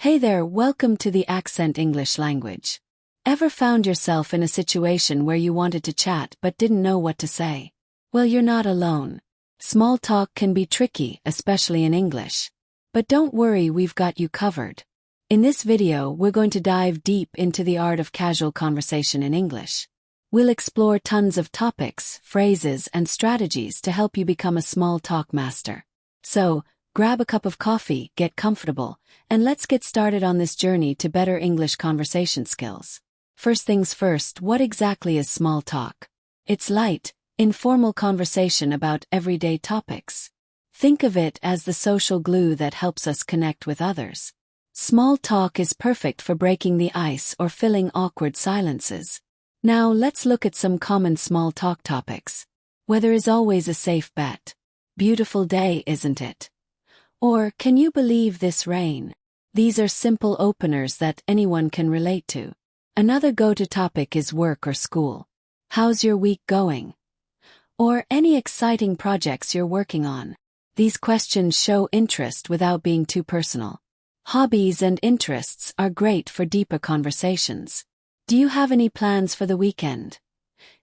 Hey there, welcome to the Accent English language. Ever found yourself in a situation where you wanted to chat but didn't know what to say? Well, you're not alone. Small talk can be tricky, especially in English. But don't worry, we've got you covered. In this video, we're going to dive deep into the art of casual conversation in English. We'll explore tons of topics, phrases, and strategies to help you become a small talk master. So, grab a cup of coffee, get comfortable, and let's get started on this journey to better English conversation skills. First things first, what exactly is small talk? It's light, informal conversation about everyday topics. Think of it as the social glue that helps us connect with others. Small talk is perfect for breaking the ice or filling awkward silences. Now let's look at some common small talk topics. Weather is always a safe bet. Beautiful day, isn't it? Or, can you believe this rain? These are simple openers that anyone can relate to. Another go-to topic is work or school. How's your week going? Or any exciting projects you're working on. These questions show interest without being too personal. Hobbies and interests are great for deeper conversations. Do you have any plans for the weekend?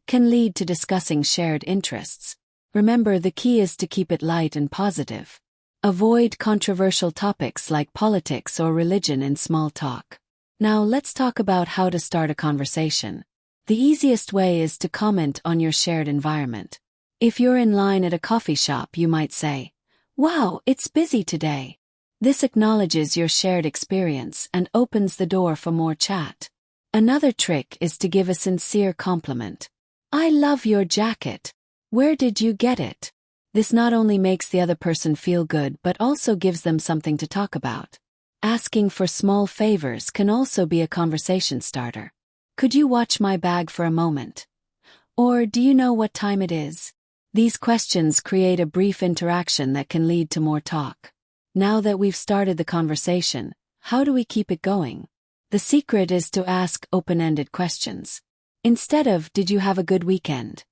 Can lead to discussing shared interests. Remember, the key is to keep it light and positive. Avoid controversial topics like politics or religion in small talk. Now let's talk about how to start a conversation. The easiest way is to comment on your shared environment. If you're in line at a coffee shop, you might say, "Wow, it's busy today." This acknowledges your shared experience and opens the door for more chat. Another trick is to give a sincere compliment. "I love your jacket. Where did you get it?" This not only makes the other person feel good but also gives them something to talk about. Asking for small favors can also be a conversation starter. "Could you watch my bag for a moment?" Or, "Do you know what time it is?" These questions create a brief interaction that can lead to more talk. Now that we've started the conversation, how do we keep it going? The secret is to ask open-ended questions. Instead of, "Did you have a good weekend?"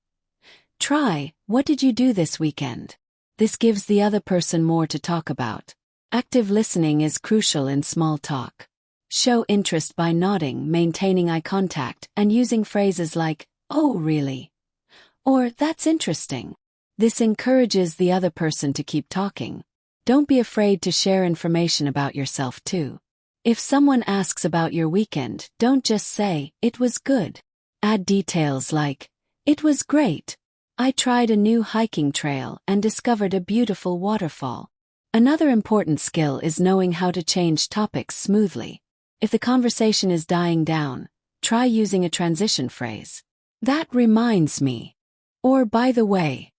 try, "What did you do this weekend?" This gives the other person more to talk about. Active listening is crucial in small talk. Show interest by nodding, maintaining eye contact, and using phrases like, "Oh, really?" or "That's interesting." This encourages the other person to keep talking. Don't be afraid to share information about yourself too. If someone asks about your weekend, don't just say, "It was good." Add details like, "It was great. I tried a new hiking trail and discovered a beautiful waterfall." Another important skill is knowing how to change topics smoothly. If the conversation is dying down, try using a transition phrase. "That reminds me," or "by the way,"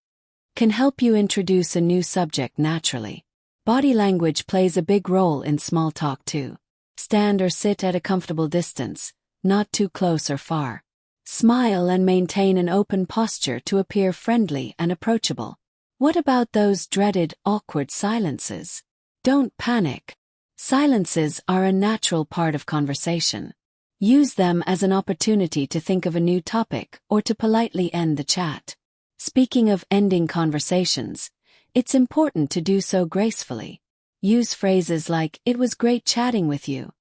can help you introduce a new subject naturally. Body language plays a big role in small talk too. Stand or sit at a comfortable distance, not too close or far. Smile and maintain an open posture to appear friendly and approachable. What about those dreaded, awkward silences? Don't panic. Silences are a natural part of conversation. Use them as an opportunity to think of a new topic or to politely end the chat. Speaking of ending conversations, it's important to do so gracefully. Use phrases like, "It was great chatting with you,"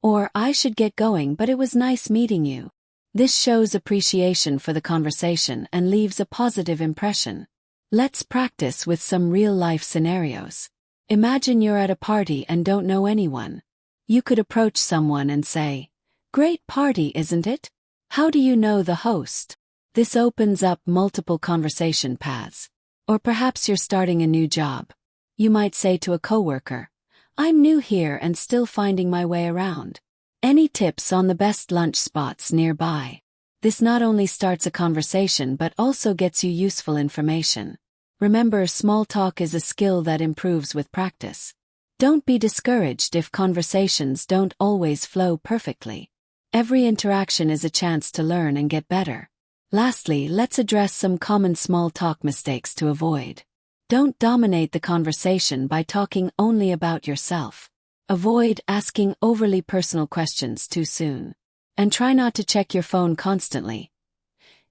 or "I should get going, but it was nice meeting you." This shows appreciation for the conversation and leaves a positive impression. Let's practice with some real-life scenarios. Imagine you're at a party and don't know anyone. You could approach someone and say, "Great party, isn't it? How do you know the host?" This opens up multiple conversation paths. Or perhaps you're starting a new job. You might say to a coworker, "I'm new here and still finding my way around. Any tips on the best lunch spots nearby?" This not only starts a conversation but also gets you useful information. Remember, small talk is a skill that improves with practice. Don't be discouraged if conversations don't always flow perfectly. Every interaction is a chance to learn and get better. Lastly, let's address some common small talk mistakes to avoid. Don't dominate the conversation by talking only about yourself. Avoid asking overly personal questions too soon. And try not to check your phone constantly.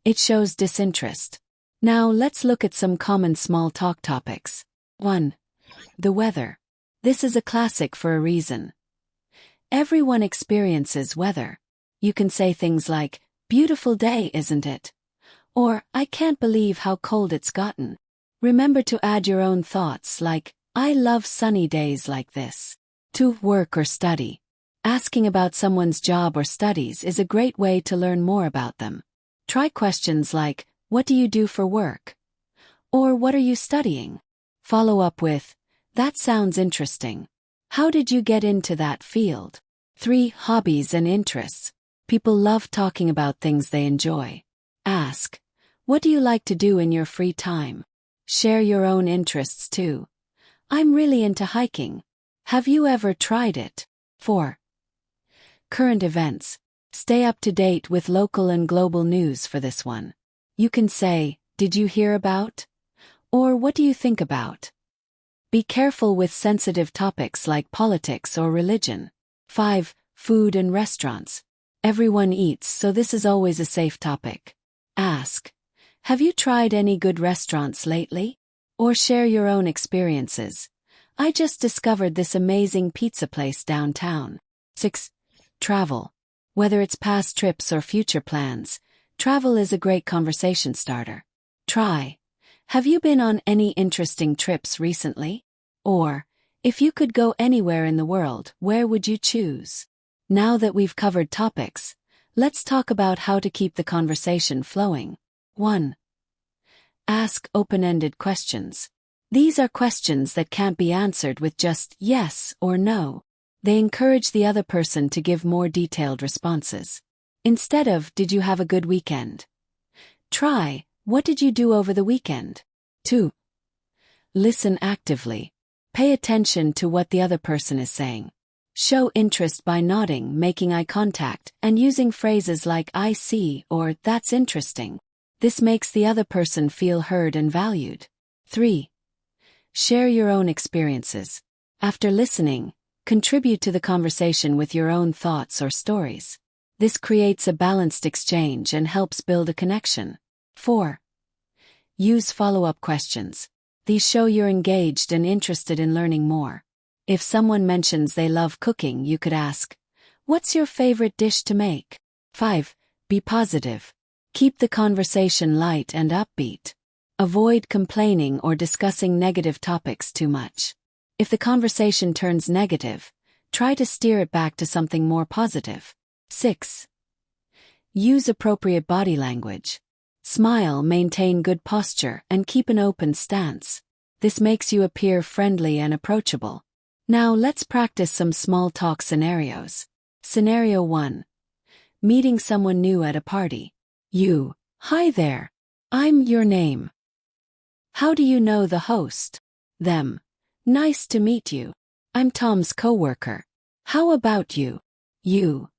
It shows disinterest. Now let's look at some common small talk topics. 1. The weather. This is a classic for a reason. Everyone experiences weather. You can say things like, "Beautiful day, isn't it?" Or, "I can't believe how cold it's gotten." Remember to add your own thoughts like, "I love sunny days like this." 2. Work or study. Asking about someone's job or studies is a great way to learn more about them. Try questions like, "What do you do for work?" Or, "What are you studying?" Follow up with, "That sounds interesting. How did you get into that field?" 3. Hobbies and interests. People love talking about things they enjoy. Ask, "What do you like to do in your free time?" Share your own interests too. "I'm really into hiking. Have you ever tried it?" 4. Current events. Stay up to date with local and global news for this one. You can say, "Did you hear about?" Or, "What do you think about?" Be careful with sensitive topics like politics or religion. 5. Food and restaurants. Everyone eats, so this is always a safe topic. Ask, "Have you tried any good restaurants lately?" Or share your own experiences. "I just discovered this amazing pizza place downtown." 6. Travel. Whether it's past trips or future plans, travel is a great conversation starter. Try, "Have you been on any interesting trips recently?" Or, "If you could go anywhere in the world, where would you choose?" Now that we've covered topics, let's talk about how to keep the conversation flowing. 1. Ask open-ended questions. These are questions that can't be answered with just yes or no. They encourage the other person to give more detailed responses. Instead of, "Did you have a good weekend?" Try, "What did you do over the weekend?" 2. Listen actively. Pay attention to what the other person is saying. Show interest by nodding, making eye contact, and using phrases like "I see" or "That's interesting." This makes the other person feel heard and valued. 3. Share your own experiences. After listening, contribute to the conversation with your own thoughts or stories. This creates a balanced exchange and helps build a connection. 4. Use follow-up questions. These show you're engaged and interested in learning more. If someone mentions they love cooking, you could ask, "What's your favorite dish to make?" 5. Be positive. Keep the conversation light and upbeat. Avoid complaining or discussing negative topics too much. If the conversation turns negative, try to steer it back to something more positive. 6. Use appropriate body language. Smile, maintain good posture, and keep an open stance. This makes you appear friendly and approachable. Now let's practice some small talk scenarios. Scenario 1. Meeting someone new at a party. You, "Hi there. I'm your name." "How do you know the host?" Them, "Nice to meet you. I'm Tom's coworker. How about you?" You,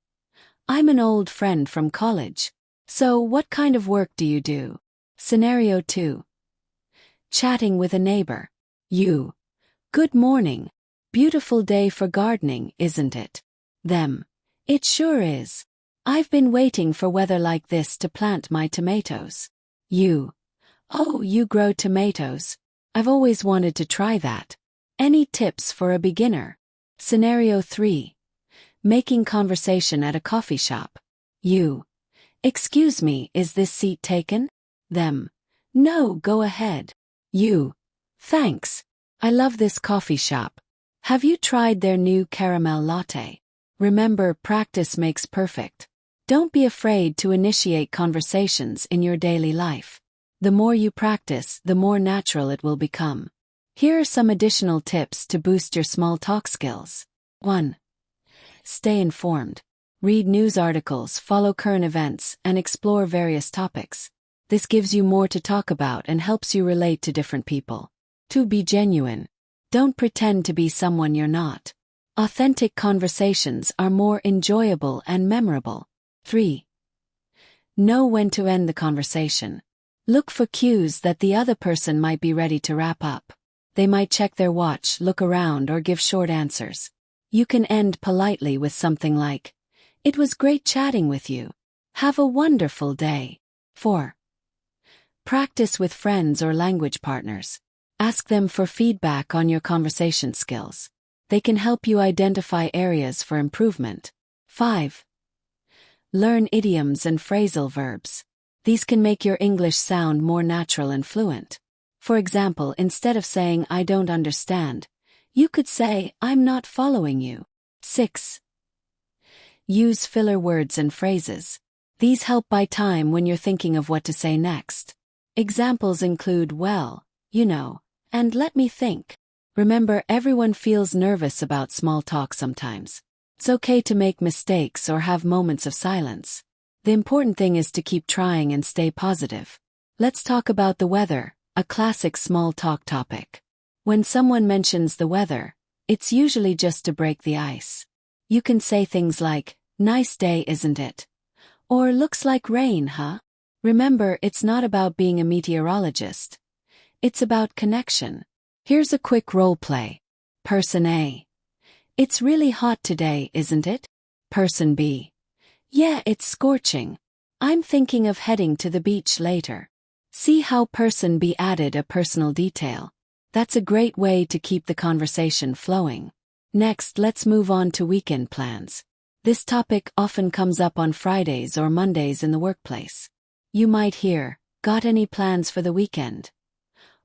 "I'm an old friend from college. So what kind of work do you do?" Scenario 2. Chatting with a neighbor. You, "Good morning. Beautiful day for gardening, isn't it?" Them, "It sure is. I've been waiting for weather like this to plant my tomatoes." You, "Oh, you grow tomatoes. I've always wanted to try that. Any tips for a beginner?" Scenario 3. Making conversation at a coffee shop. You, "Excuse me, is this seat taken?" Them, "No, go ahead." You, "Thanks. I love this coffee shop. Have you tried their new caramel latte?" Remember, practice makes perfect. Don't be afraid to initiate conversations in your daily life. The more you practice, the more natural it will become. Here are some additional tips to boost your small talk skills. 1. Stay informed. Read news articles, follow current events, and explore various topics. This gives you more to talk about and helps you relate to different people. 2. Be genuine. Don't pretend to be someone you're not. Authentic conversations are more enjoyable and memorable. 3. Know when to end the conversation. Look for cues that the other person might be ready to wrap up. They might check their watch, look around, or give short answers. You can end politely with something like, "It was great chatting with you. Have a wonderful day." 4. Practice with friends or language partners. Ask them for feedback on your conversation skills. They can help you identify areas for improvement. 5. Learn idioms and phrasal verbs. These can make your English sound more natural and fluent. For example, instead of saying "I don't understand," you could say "I'm not following you." 6. Use filler words and phrases. These help buy time when you're thinking of what to say next. Examples include "well, you know," and "let me think." Remember, everyone feels nervous about small talk sometimes. It's okay to make mistakes or have moments of silence. The important thing is to keep trying and stay positive. Let's talk about the weather, a classic small talk topic. When someone mentions the weather, it's usually just to break the ice. You can say things like, "Nice day, isn't it?" Or "Looks like rain, huh?" Remember, it's not about being a meteorologist. It's about connection. Here's a quick role play. Person A: "It's really hot today, isn't it?" Person B: "Yeah, it's scorching. I'm thinking of heading to the beach later." See how Person B added a personal detail. That's a great way to keep the conversation flowing. Next, let's move on to weekend plans. This topic often comes up on Fridays or Mondays in the workplace. You might hear, "Got any plans for the weekend?"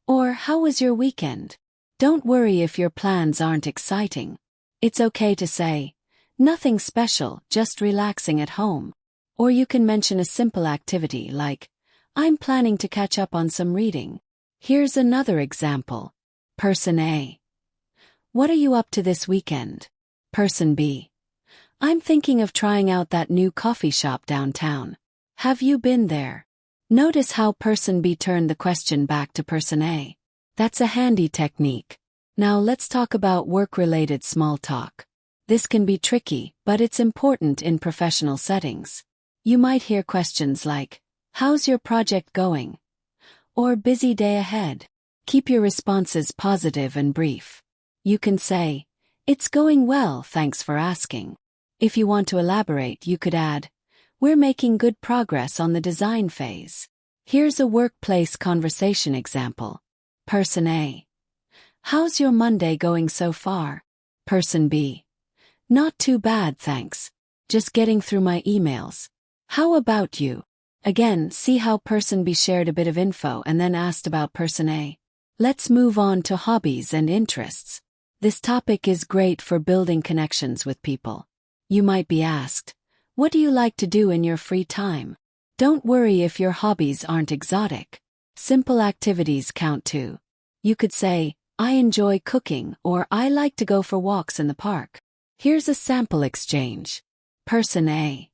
Or "How was your weekend?" Don't worry if your plans aren't exciting. It's okay to say, "Nothing special, just relaxing at home." Or you can mention a simple activity like, "I'm planning to catch up on some reading." Here's another example. Person A: "What are you up to this weekend?" Person B: "I'm thinking of trying out that new coffee shop downtown. Have you been there?" Notice how Person B turned the question back to Person A. That's a handy technique. Now let's talk about work-related small talk. This can be tricky, but it's important in professional settings. You might hear questions like, "How's your project going?" Or "Busy day ahead." Keep your responses positive and brief. You can say, "It's going well, thanks for asking." If you want to elaborate, you could add, "We're making good progress on the design phase." Here's a workplace conversation example. Person A: "How's your Monday going so far?" Person B: "Not too bad, thanks. Just getting through my emails. How about you?" Again, see how Person B shared a bit of info and then asked about Person A. Let's move on to hobbies and interests. This topic is great for building connections with people. You might be asked, "What do you like to do in your free time?" Don't worry if your hobbies aren't exotic. Simple activities count too. You could say, "I enjoy cooking," or "I like to go for walks in the park." Here's a sample exchange. Person A: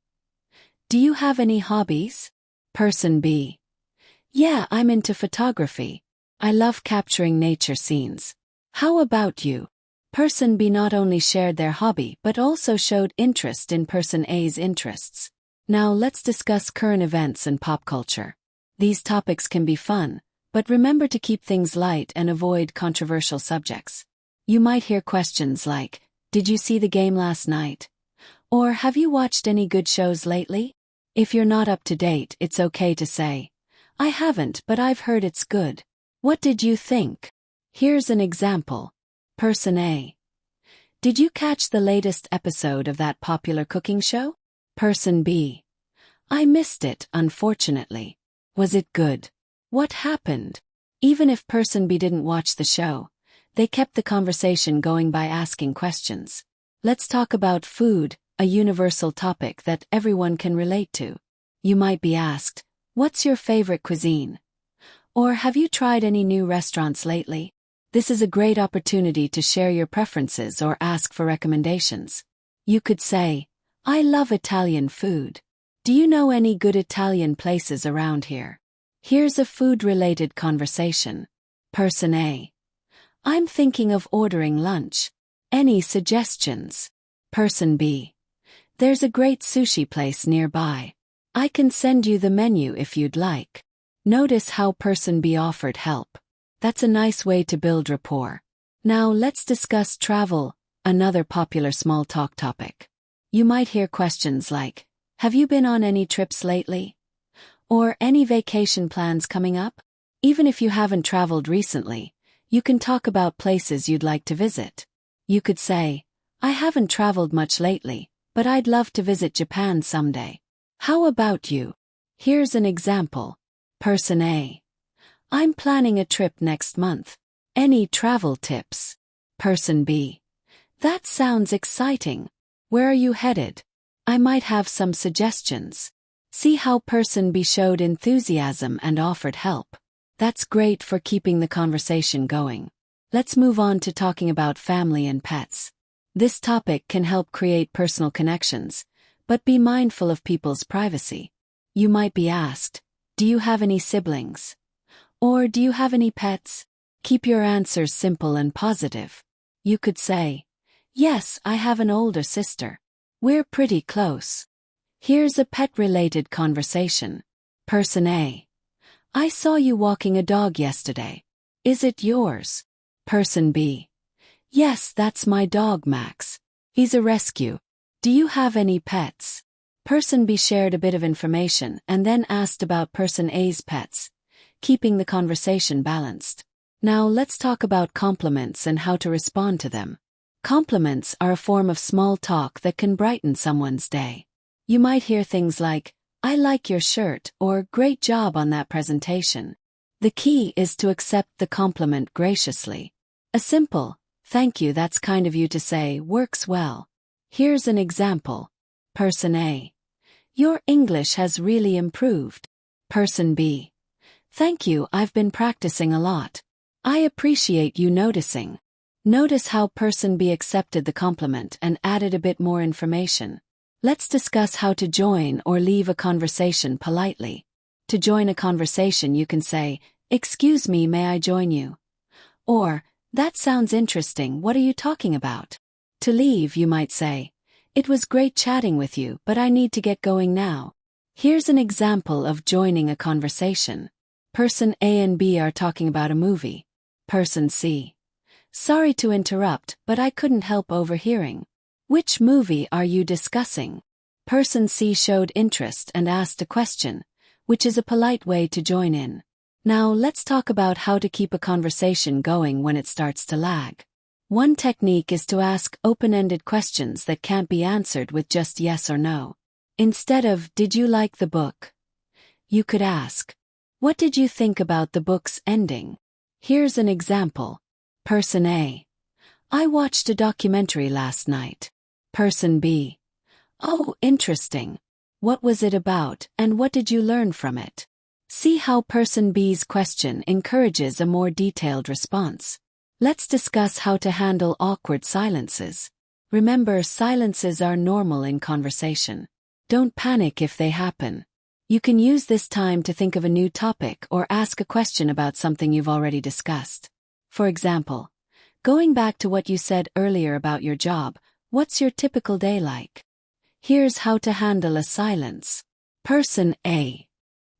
"Do you have any hobbies?" Person B: "Yeah, I'm into photography. I love capturing nature scenes. How about you?" Person B not only shared their hobby but also showed interest in Person A's interests. Now let's discuss current events and pop culture. These topics can be fun, but remember to keep things light and avoid controversial subjects. You might hear questions like, "Did you see the game last night?" Or "Have you watched any good shows lately?" If you're not up to date, it's okay to say, "I haven't, but I've heard it's good. What did you think?" Here's an example. Person A: "Did you catch the latest episode of that popular cooking show?" Person B: "I missed it, unfortunately. Was it good? What happened?" Even if Person B didn't watch the show, they kept the conversation going by asking questions. Let's talk about food, a universal topic that everyone can relate to. You might be asked, "What's your favorite cuisine?" Or "Have you tried any new restaurants lately?" This is a great opportunity to share your preferences or ask for recommendations. You could say, "I love Italian food. Do you know any good Italian places around here?" Here's a food-related conversation. Person A: "I'm thinking of ordering lunch. Any suggestions?" Person B: "There's a great sushi place nearby. I can send you the menu if you'd like." Notice how Person B offered help. That's a nice way to build rapport. Now let's discuss travel, another popular small talk topic. You might hear questions like, "Have you been on any trips lately?" Or "Any vacation plans coming up?" Even if you haven't traveled recently, you can talk about places you'd like to visit. You could say, I haven't traveled much lately, but I'd love to visit Japan someday. How about you? Here's an example. Person A. I'm planning a trip next month. Any travel tips? Person B. That sounds exciting. Where are you headed? I might have some suggestions. See how Person B showed enthusiasm and offered help. That's great for keeping the conversation going. Let's move on to talking about family and pets. This topic can help create personal connections, but be mindful of people's privacy. You might be asked, do you have any siblings? Or do you have any pets? Keep your answers simple and positive. You could say, yes, I have an older sister. We're pretty close. Here's a pet-related conversation. Person A. I saw you walking a dog yesterday. Is it yours? Person B. Yes, that's my dog Max. He's a rescue. Do you have any pets? Person B shared a bit of information and then asked about Person A's pets, keeping the conversation balanced. Now let's talk about compliments and how to respond to them. Compliments are a form of small talk that can brighten someone's day. You might hear things like, I like your shirt, or great job on that presentation. The key is to accept the compliment graciously. A simple, thank you, that's kind of you to say, works well. Here's an example. Person A. Your English has really improved. Person B. Thank you, I've been practicing a lot. I appreciate you noticing. Notice how Person B accepted the compliment and added a bit more information. Let's discuss how to join or leave a conversation politely. To join a conversation, you can say, excuse me, may I join you? Or, that sounds interesting, what are you talking about? To leave, you might say, it was great chatting with you, but I need to get going now. Here's an example of joining a conversation. Person A and B are talking about a movie. Person C. Sorry to interrupt, but I couldn't help overhearing. Which movie are you discussing? Person C showed interest and asked a question, which is a polite way to join in. Now let's talk about how to keep a conversation going when it starts to lag. One technique is to ask open-ended questions that can't be answered with just yes or no. Instead of, did you like the book? You could ask, what did you think about the book's ending? Here's an example. Person A. I watched a documentary last night. Person B. Oh, interesting. What was it about, and what did you learn from it? See how Person B's question encourages a more detailed response. Let's discuss how to handle awkward silences. Remember, silences are normal in conversation. Don't panic if they happen. You can use this time to think of a new topic or ask a question about something you've already discussed. For example, going back to what you said earlier about your job, what's your typical day like? Here's how to handle a silence. Person A.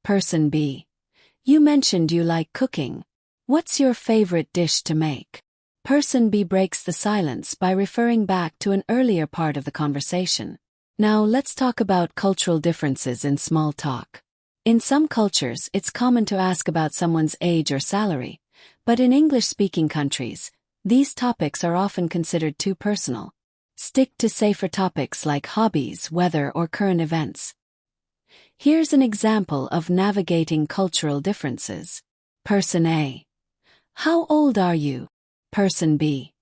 Person B. You mentioned you like cooking. What's your favorite dish to make? Person B breaks the silence by referring back to an earlier part of the conversation. Now let's talk about cultural differences in small talk. In some cultures, it's common to ask about someone's age or salary, but in English-speaking countries, these topics are often considered too personal. Stick to safer topics like hobbies, weather, or current events. Here's an example of navigating cultural differences. Person A. How old are you? Person B.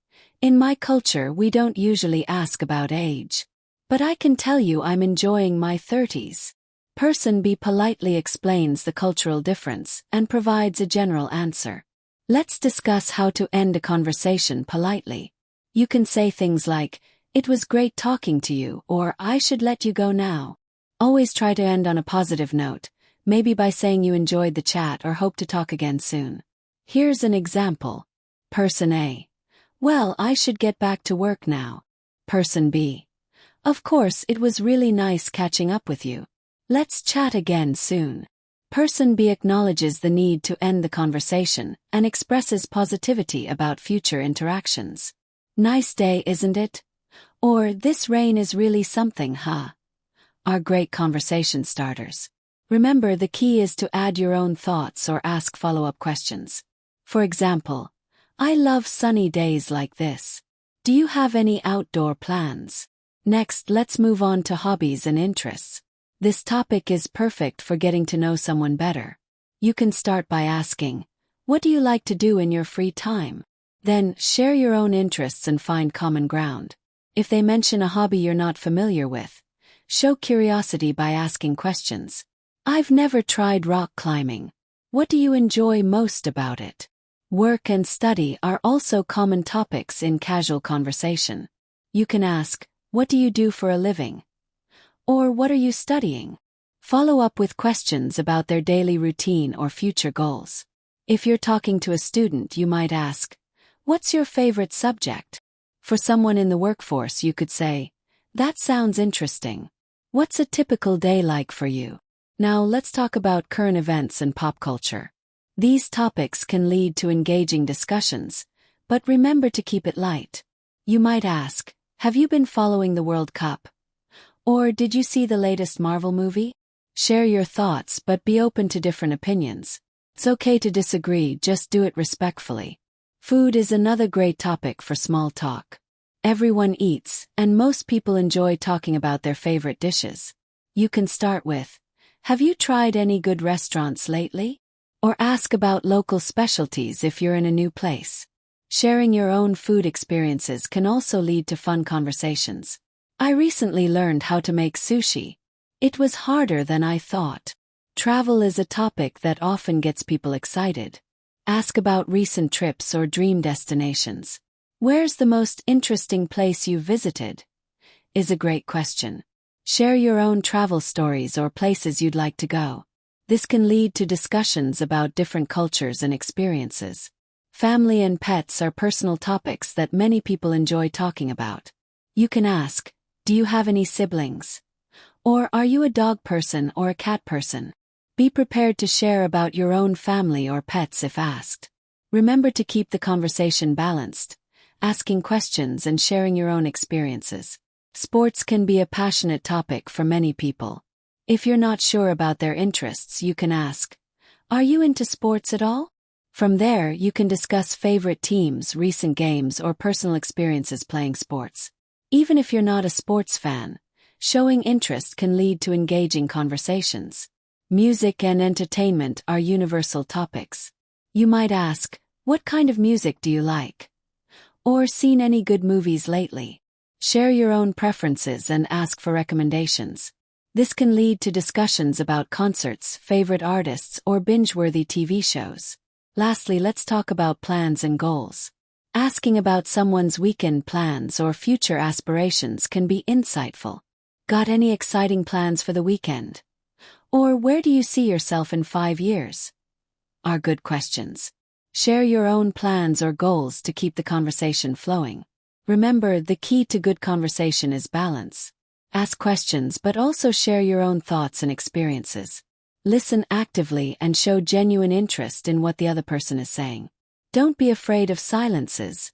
In my culture, we don't usually ask about age. But I can tell you I'm enjoying my 30s. Person B politely explains the cultural difference and provides a general answer. Let's discuss how to end a conversation politely. You can say things like, it was great talking to you, or I should let you go now. Always try to end on a positive note, maybe by saying you enjoyed the chat or hope to talk again soon. Here's an example. Person A. Well, I should get back to work now. Person B. Of course, it was really nice catching up with you. Let's chat again soon. Person B acknowledges the need to end the conversation and expresses positivity about future interactions. Nice day, isn't it? Or, this rain is really something, huh? Are great conversation starters. Remember, the key is to add your own thoughts or ask follow-up questions. For example, I love sunny days like this. Do you have any outdoor plans? Next, let's move on to hobbies and interests. This topic is perfect for getting to know someone better. You can start by asking, what do you like to do in your free time? Then, share your own interests and find common ground. If they mention a hobby you're not familiar with, show curiosity by asking questions. I've never tried rock climbing. What do you enjoy most about it? Work and study are also common topics in casual conversation. You can ask, what do you do for a living? Or what are you studying? Follow up with questions about their daily routine or future goals. If you're talking to a student, you might ask, what's your favorite subject? For someone in the workforce, you could say, that sounds interesting. What's a typical day like for you? Now let's talk about current events and pop culture. These topics can lead to engaging discussions, but remember to keep it light. You might ask, have you been following the World Cup? Or did you see the latest Marvel movie? Share your thoughts, but be open to different opinions. It's okay to disagree, just do it respectfully. Food is another great topic for small talk. Everyone eats, and most people enjoy talking about their favorite dishes. You can start with, have you tried any good restaurants lately? Or ask about local specialties if you're in a new place. Sharing your own food experiences can also lead to fun conversations. I recently learned how to make sushi. It was harder than I thought. Travel is a topic that often gets people excited. Ask about recent trips or dream destinations. Where's the most interesting place you've visited? Is a great question. Share your own travel stories or places you'd like to go. This can lead to discussions about different cultures and experiences. Family and pets are personal topics that many people enjoy talking about. You can ask, do you have any siblings? Or are you a dog person or a cat person? Be prepared to share about your own family or pets if asked. Remember to keep the conversation balanced, asking questions and sharing your own experiences. Sports can be a passionate topic for many people. If you're not sure about their interests, you can ask, are you into sports at all? From there, you can discuss favorite teams, recent games, or personal experiences playing sports. Even if you're not a sports fan, showing interest can lead to engaging conversations. Music and entertainment are universal topics. You might ask, what kind of music do you like? Or seen any good movies lately? Share your own preferences and ask for recommendations. This can lead to discussions about concerts, favorite artists, or binge-worthy TV shows. Lastly, let's talk about plans and goals. Asking about someone's weekend plans or future aspirations can be insightful. Got any exciting plans for the weekend? Or where do you see yourself in 5 years? Are good questions. Share your own plans or goals to keep the conversation flowing. Remember, the key to good conversation is balance. Ask questions but also share your own thoughts and experiences. Listen actively and show genuine interest in what the other person is saying. Don't be afraid of silences.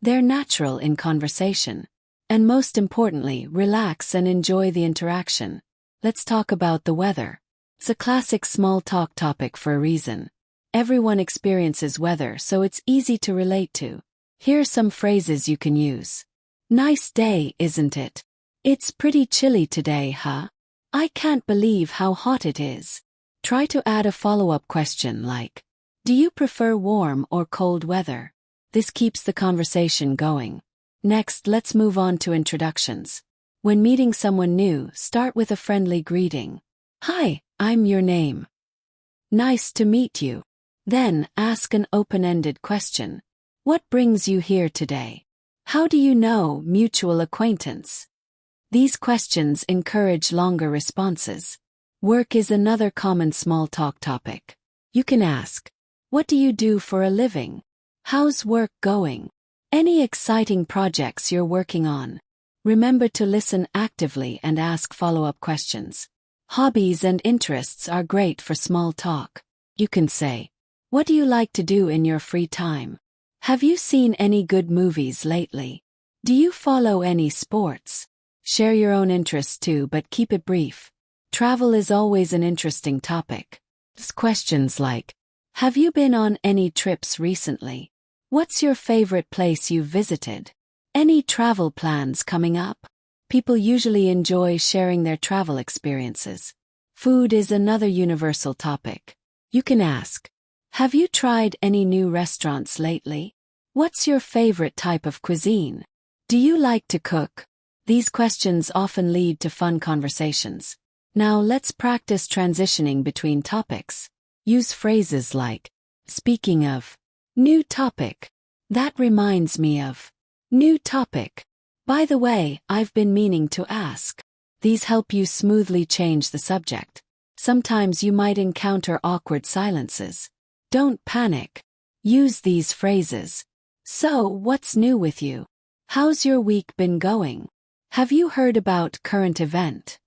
They're natural in conversation. And most importantly, relax and enjoy the interaction. Let's talk about the weather. It's a classic small talk topic for a reason. Everyone experiences weather, so it's easy to relate to. Here are some phrases you can use. Nice day, isn't it? It's pretty chilly today, huh? I can't believe how hot it is. Try to add a follow-up question like, do you prefer warm or cold weather? This keeps the conversation going. Next, let's move on to introductions. When meeting someone new, start with a friendly greeting. Hi, I'm your name. Nice to meet you. Then, ask an open-ended question. What brings you here today? How do you know? Mutual acquaintance. These questions encourage longer responses. Work is another common small talk topic. You can ask, what do you do for a living? How's work going? Any exciting projects you're working on? Remember to listen actively and ask follow-up questions. Hobbies and interests are great for small talk. You can say, what do you like to do in your free time? Have you seen any good movies lately? Do you follow any sports? Share your own interests too, but keep it brief. Travel is always an interesting topic. Questions like, have you been on any trips recently? What's your favorite place you've visited? Any travel plans coming up? People usually enjoy sharing their travel experiences. Food is another universal topic. You can ask, have you tried any new restaurants lately? What's your favorite type of cuisine? Do you like to cook? These questions often lead to fun conversations. Now let's practice transitioning between topics. Use phrases like, speaking of, new topic. That reminds me of, new topic. By the way, I've been meaning to ask. These help you smoothly change the subject. Sometimes you might encounter awkward silences. Don't panic. Use these phrases. So, what's new with you? How's your week been going? Have you heard about current event?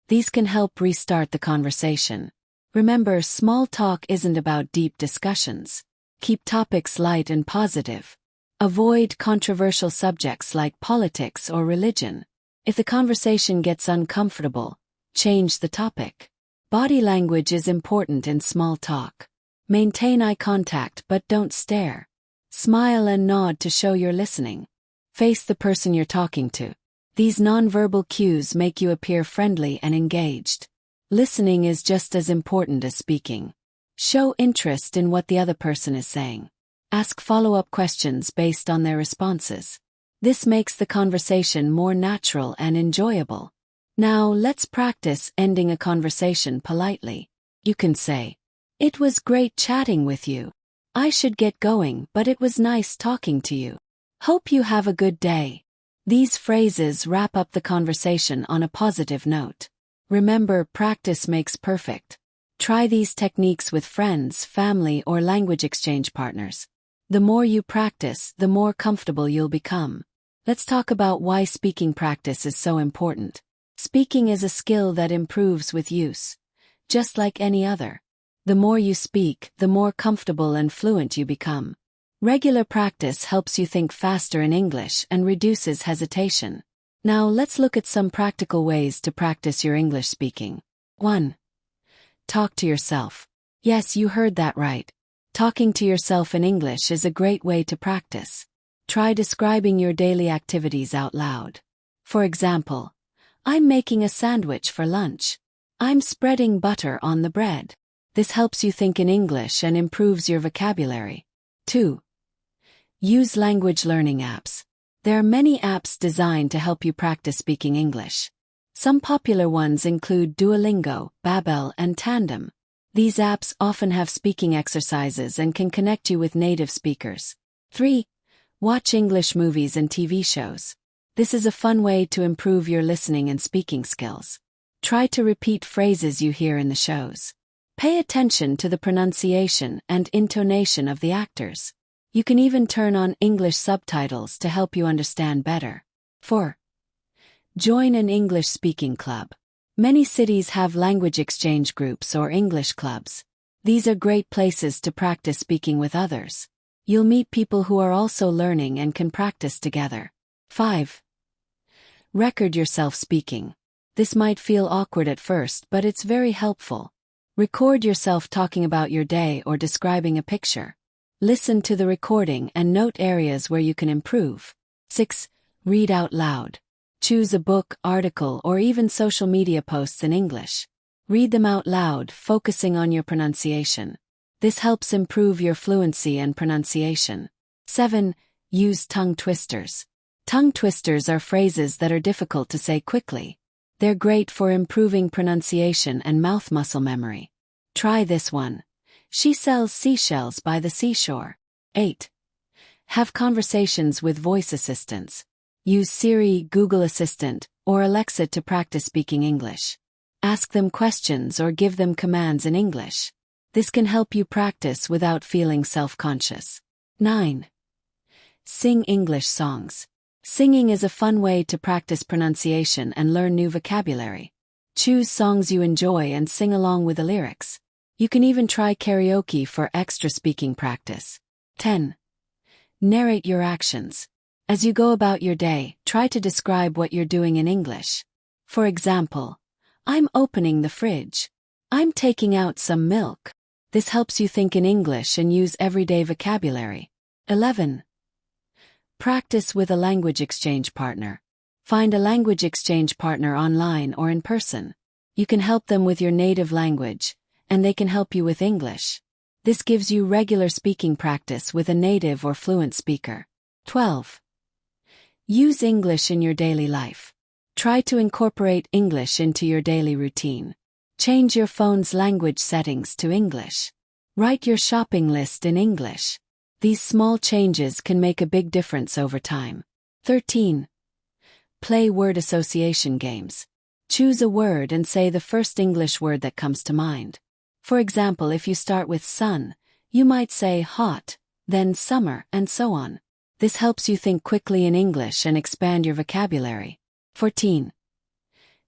These can help restart the conversation. Remember, small talk isn't about deep discussions. Keep topics light and positive. Avoid controversial subjects like politics or religion. If the conversation gets uncomfortable, change the topic. Body language is important in small talk. Maintain eye contact but don't stare. Smile and nod to show you're listening. Face the person you're talking to. These nonverbal cues make you appear friendly and engaged. Listening is just as important as speaking. Show interest in what the other person is saying. Ask follow-up questions based on their responses. This makes the conversation more natural and enjoyable. Now let's practice ending a conversation politely. You can say, "It was great chatting with you. I should get going, but it was nice talking to you. Hope you have a good day." These phrases wrap up the conversation on a positive note. Remember, practice makes perfect. Try these techniques with friends, family, or language exchange partners. The more you practice, the more comfortable you'll become. Let's talk about why speaking practice is so important. Speaking is a skill that improves with use, just like any other. The more you speak, the more comfortable and fluent you become. Regular practice helps you think faster in English and reduces hesitation. Now let's look at some practical ways to practice your English speaking. 1. Talk to yourself. Yes, you heard that right. Talking to yourself in English is a great way to practice. Try describing your daily activities out loud. For example, I'm making a sandwich for lunch. I'm spreading butter on the bread. This helps you think in English and improves your vocabulary. 2. Use language learning apps. There are many apps designed to help you practice speaking English. Some popular ones include Duolingo, Babbel, and Tandem. These apps often have speaking exercises and can connect you with native speakers. 3. Watch English movies and TV shows. This is a fun way to improve your listening and speaking skills. Try to repeat phrases you hear in the shows. Pay attention to the pronunciation and intonation of the actors. You can even turn on English subtitles to help you understand better. 4. Join an English speaking club. Many cities have language exchange groups or English clubs. These are great places to practice speaking with others. You'll meet people who are also learning and can practice together. 5. Record yourself speaking. This might feel awkward at first, but it's very helpful. Record yourself talking about your day or describing a picture. Listen to the recording and note areas where you can improve. 6. Read out loud. Choose a book, article, or even social media posts in English. Read them out loud, focusing on your pronunciation. This helps improve your fluency and pronunciation. 7. Use tongue twisters. Tongue twisters are phrases that are difficult to say quickly. They're great for improving pronunciation and mouth muscle memory. Try this one. She sells seashells by the seashore. 8. Have conversations with voice assistants. Use Siri, Google Assistant, or Alexa to practice speaking English. Ask them questions or give them commands in English. This can help you practice without feeling self-conscious. 9. Sing English songs. Singing is a fun way to practice pronunciation and learn new vocabulary. Choose songs you enjoy and sing along with the lyrics. You can even try karaoke for extra speaking practice. 10. Narrate your actions. As you go about your day, try to describe what you're doing in English. For example, I'm opening the fridge. I'm taking out some milk. This helps you think in English and use everyday vocabulary. 11. Practice with a language exchange partner. Find a language exchange partner online or in person. You can help them with your native language, and they can help you with English. This gives you regular speaking practice with a native or fluent speaker. 12. Use English in your daily life. Try to incorporate English into your daily routine. Change your phone's language settings to English. Write your shopping list in English. These small changes can make a big difference over time. 13. Play word association games. Choose a word and say the first English word that comes to mind. For example, if you start with sun, you might say hot, then summer, and so on. This helps you think quickly in English and expand your vocabulary. 14.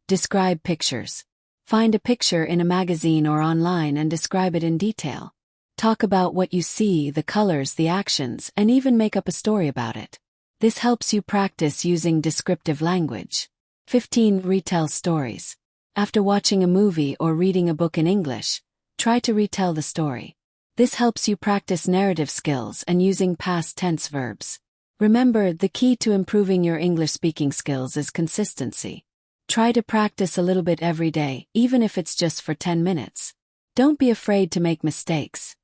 Describe pictures. Find a picture in a magazine or online and describe it in detail. Talk about what you see, the colors, the actions, and even make up a story about it. This helps you practice using descriptive language. 15. Retell stories. After watching a movie or reading a book in English, try to retell the story. This helps you practice narrative skills and using past tense verbs. Remember, the key to improving your English speaking skills is consistency. Try to practice a little bit every day, even if it's just for 10 minutes. Don't be afraid to make mistakes.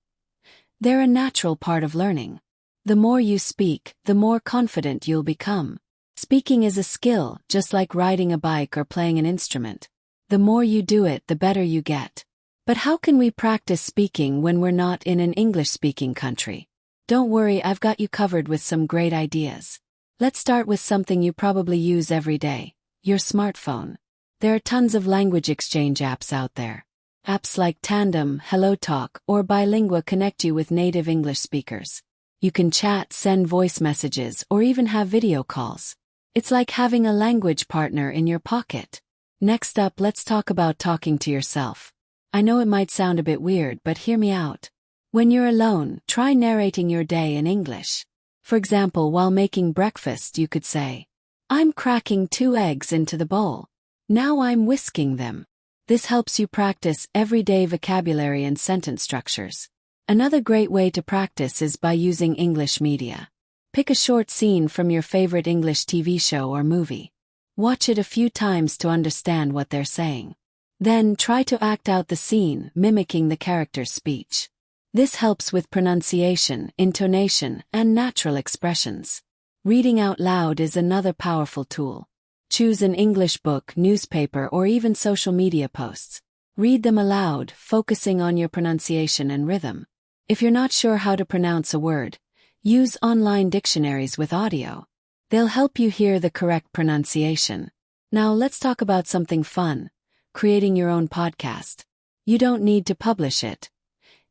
They're a natural part of learning. The more you speak, the more confident you'll become. Speaking is a skill, just like riding a bike or playing an instrument. The more you do it, the better you get. But how can we practice speaking when we're not in an English-speaking country? Don't worry, I've got you covered with some great ideas. Let's start with something you probably use every day, your smartphone. There are tons of language exchange apps out there. Apps like Tandem, HelloTalk, or Bilingua connect you with native English speakers. You can chat, send voice messages, or even have video calls. It's like having a language partner in your pocket. Next up, let's talk about talking to yourself. I know it might sound a bit weird, but hear me out. When you're alone, try narrating your day in English. For example, while making breakfast, you could say, "I'm cracking 2 eggs into the bowl. Now I'm whisking them." This helps you practice everyday vocabulary and sentence structures. Another great way to practice is by using English media. Pick a short scene from your favorite English TV show or movie. Watch it a few times to understand what they're saying. Then try to act out the scene, mimicking the character's speech. This helps with pronunciation, intonation, and natural expressions. Reading out loud is another powerful tool. Choose an English book, newspaper, or even social media posts. Read them aloud, focusing on your pronunciation and rhythm. If you're not sure how to pronounce a word, use online dictionaries with audio. They'll help you hear the correct pronunciation. Now let's talk about something fun, creating your own podcast. You don't need to publish it.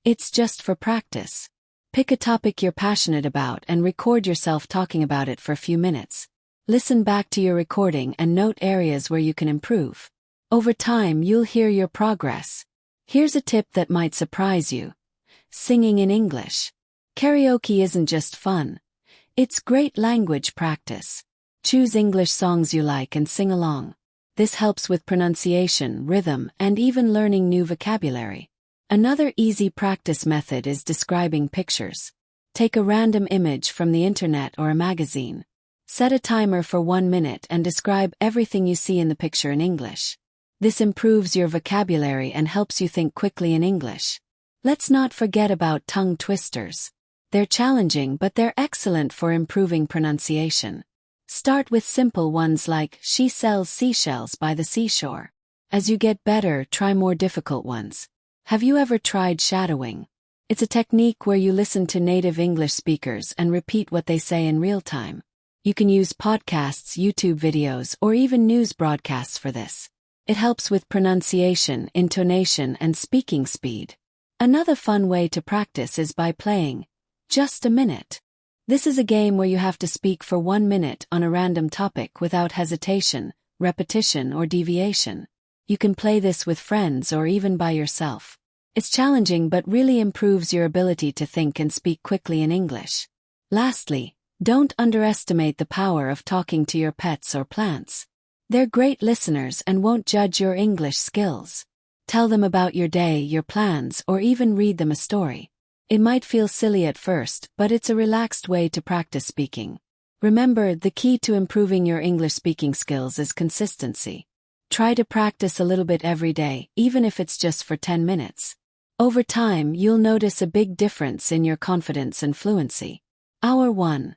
It's just for practice. Pick a topic you're passionate about and record yourself talking about it for a few minutes. Listen back to your recording and note areas where you can improve. Over time, you'll hear your progress. Here's a tip that might surprise you. Singing in English. Karaoke isn't just fun. It's great language practice. Choose English songs you like and sing along. This helps with pronunciation, rhythm, and even learning new vocabulary. Another easy practice method is describing pictures. Take a random image from the internet or a magazine. Set a timer for 1 minute and describe everything you see in the picture in English. This improves your vocabulary and helps you think quickly in English. Let's not forget about tongue twisters. They're challenging, but they're excellent for improving pronunciation. Start with simple ones like, "She sells seashells by the seashore." As you get better, try more difficult ones. Have you ever tried shadowing? It's a technique where you listen to native English speakers and repeat what they say in real time. You can use podcasts, YouTube videos, or even news broadcasts for this. It helps with pronunciation, intonation, and speaking speed. Another fun way to practice is by playing Just a Minute. This is a game where you have to speak for 1 minute on a random topic without hesitation, repetition, or deviation. You can play this with friends or even by yourself. It's challenging but really improves your ability to think and speak quickly in English. Lastly, don't underestimate the power of talking to your pets or plants. They're great listeners and won't judge your English skills. Tell them about your day, your plans, or even read them a story. It might feel silly at first, but it's a relaxed way to practice speaking. Remember, the key to improving your English speaking skills is consistency. Try to practice a little bit every day, even if it's just for 10 minutes. Over time, you'll notice a big difference in your confidence and fluency. Hour 1.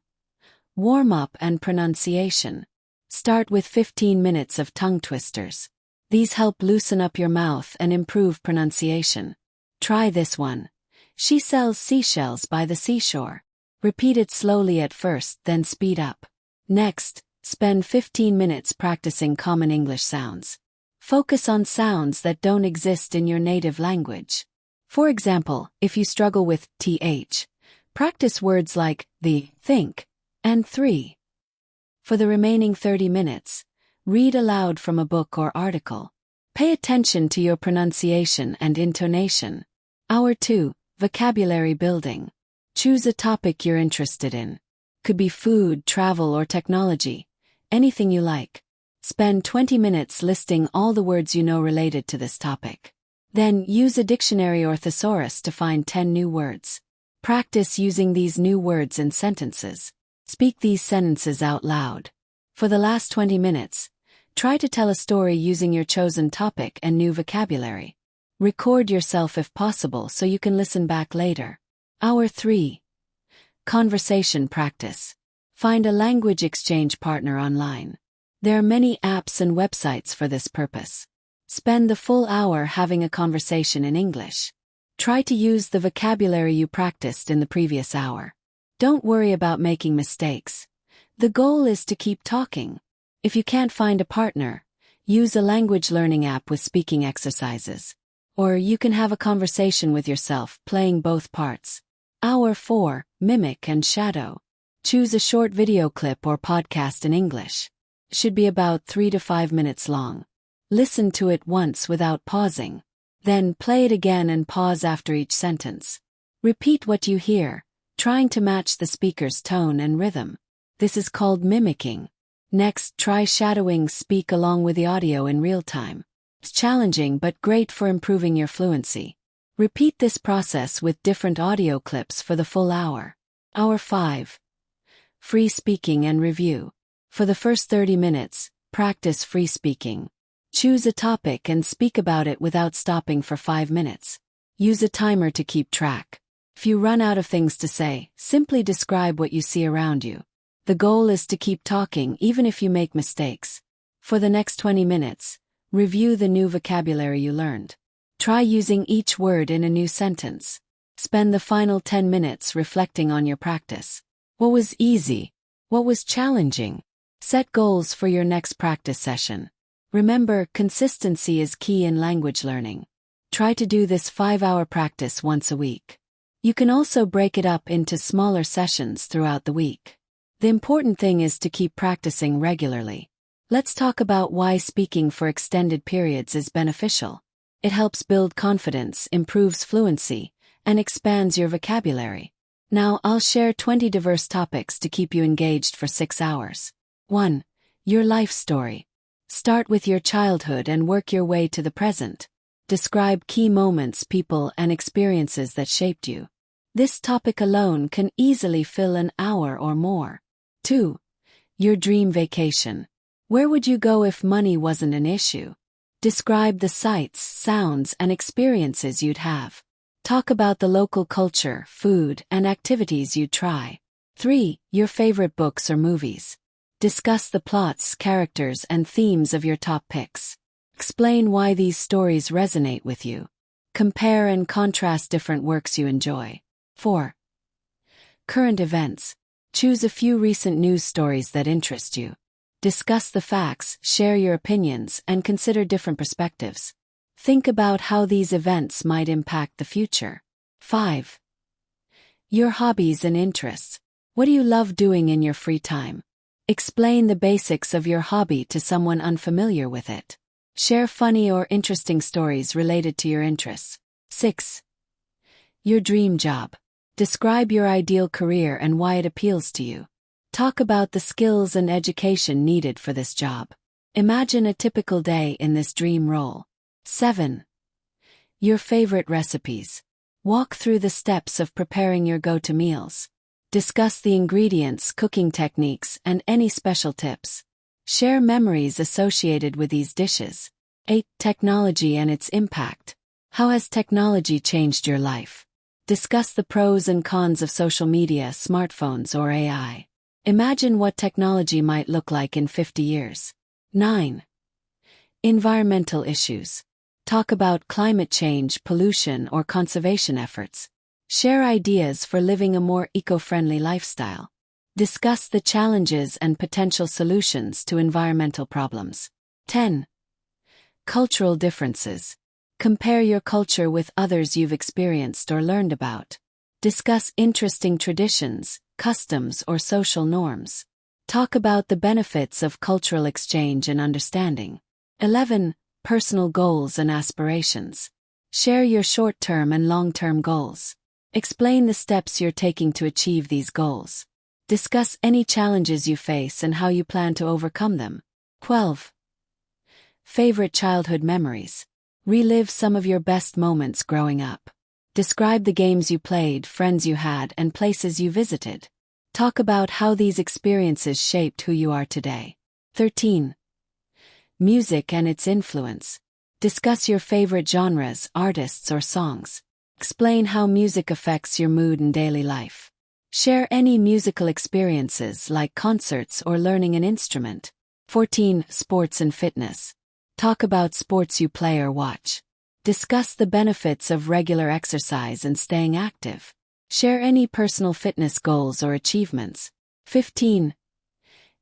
Warm-up and pronunciation. Start with 15 minutes of tongue twisters. These help loosen up your mouth and improve pronunciation. Try this one. She sells seashells by the seashore. Repeat it slowly at first, then speed up. Next, spend 15 minutes practicing common English sounds. Focus on sounds that don't exist in your native language. For example, if you struggle with th, practice words like the, think, and 3. For the remaining 30 minutes, read aloud from a book or article. Pay attention to your pronunciation and intonation. Hour 2. Vocabulary building. Choose a topic you're interested in. Could be food, travel, or technology. Anything you like. Spend 20 minutes listing all the words you know related to this topic. Then use a dictionary or thesaurus to find 10 new words. Practice using these new words in sentences. Speak these sentences out loud. For the last 20 minutes, try to tell a story using your chosen topic and new vocabulary. Record yourself if possible so you can listen back later. Hour 3. Conversation practice. Find a language exchange partner online. There are many apps and websites for this purpose. Spend the full hour having a conversation in English. Try to use the vocabulary you practiced in the previous hour. Don't worry about making mistakes. The goal is to keep talking. If you can't find a partner, use a language learning app with speaking exercises. Or you can have a conversation with yourself, playing both parts. Hour 4. Mimic and shadow. Choose a short video clip or podcast in English. Should be about 3 to 5 minutes long. Listen to it once without pausing. Then play it again and pause after each sentence. Repeat what you hear, trying to match the speaker's tone and rhythm. This is called mimicking. Next, try shadowing, speak along with the audio in real time. It's challenging but great for improving your fluency. Repeat this process with different audio clips for the full hour. Hour 5. Free speaking and review. For the first 30 minutes, practice free speaking. Choose a topic and speak about it without stopping for 5 minutes. Use a timer to keep track. If you run out of things to say, simply describe what you see around you. The goal is to keep talking even if you make mistakes. For the next 20 minutes, review the new vocabulary you learned. Try using each word in a new sentence. Spend the final 10 minutes reflecting on your practice. What was easy? What was challenging? Set goals for your next practice session. Remember, consistency is key in language learning. Try to do this 5-hour practice once a week. You can also break it up into smaller sessions throughout the week. The important thing is to keep practicing regularly. Let's talk about why speaking for extended periods is beneficial. It helps build confidence, improves fluency, and expands your vocabulary. Now I'll share 20 diverse topics to keep you engaged for 6 hours. 1. Your life story. Start with your childhood and work your way to the present. Describe key moments, people, and experiences that shaped you. This topic alone can easily fill an hour or more. 2. Your dream vacation. Where would you go if money wasn't an issue? Describe the sights, sounds, and experiences you'd have. Talk about the local culture, food, and activities you'd try. 3. Your favorite books or movies. Discuss the plots, characters, and themes of your top picks. Explain why these stories resonate with you. Compare and contrast different works you enjoy. 4. Current events. Choose a few recent news stories that interest you. Discuss the facts, share your opinions, and consider different perspectives. Think about how these events might impact the future. 5. Your hobbies and interests. What do you love doing in your free time? Explain the basics of your hobby to someone unfamiliar with it. Share funny or interesting stories related to your interests. 6. Your dream job. Describe your ideal career and why it appeals to you. Talk about the skills and education needed for this job. Imagine a typical day in this dream role. 7. Your favorite recipes. Walk through the steps of preparing your go-to meals. Discuss the ingredients, cooking techniques, and any special tips. Share memories associated with these dishes. 8. Technology and its impact. How has technology changed your life? Discuss the pros and cons of social media, smartphones, or AI. Imagine what technology might look like in 50 years. 9. Environmental issues. Talk about climate change, pollution, or conservation efforts. Share ideas for living a more eco-friendly lifestyle. Discuss the challenges and potential solutions to environmental problems. 10. Cultural differences. Compare your culture with others you've experienced or learned about. Discuss interesting traditions, customs, or social norms. Talk about the benefits of cultural exchange and understanding. 11. Personal goals and aspirations. Share your short-term and long-term goals. Explain the steps you're taking to achieve these goals. Discuss any challenges you face and how you plan to overcome them. 12. Favorite childhood memories. Relive some of your best moments growing up. Describe the games you played, friends you had, and places you visited. Talk about how these experiences shaped who you are today. 13. Music and its influence. Discuss your favorite genres, artists, or songs. Explain how music affects your mood and daily life. Share any musical experiences like concerts or learning an instrument. 14. Sports and fitness. Talk about sports you play or watch. Discuss the benefits of regular exercise and staying active. Share any personal fitness goals or achievements. 15.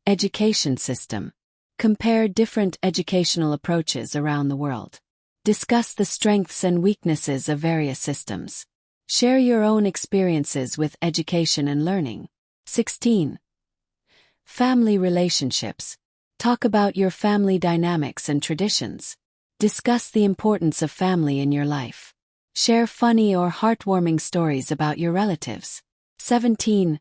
Education system. Compare different educational approaches around the world. Discuss the strengths and weaknesses of various systems. Share your own experiences with education and learning. 16. Family relationships. Talk about your family dynamics and traditions. Discuss the importance of family in your life. Share funny or heartwarming stories about your relatives. 17.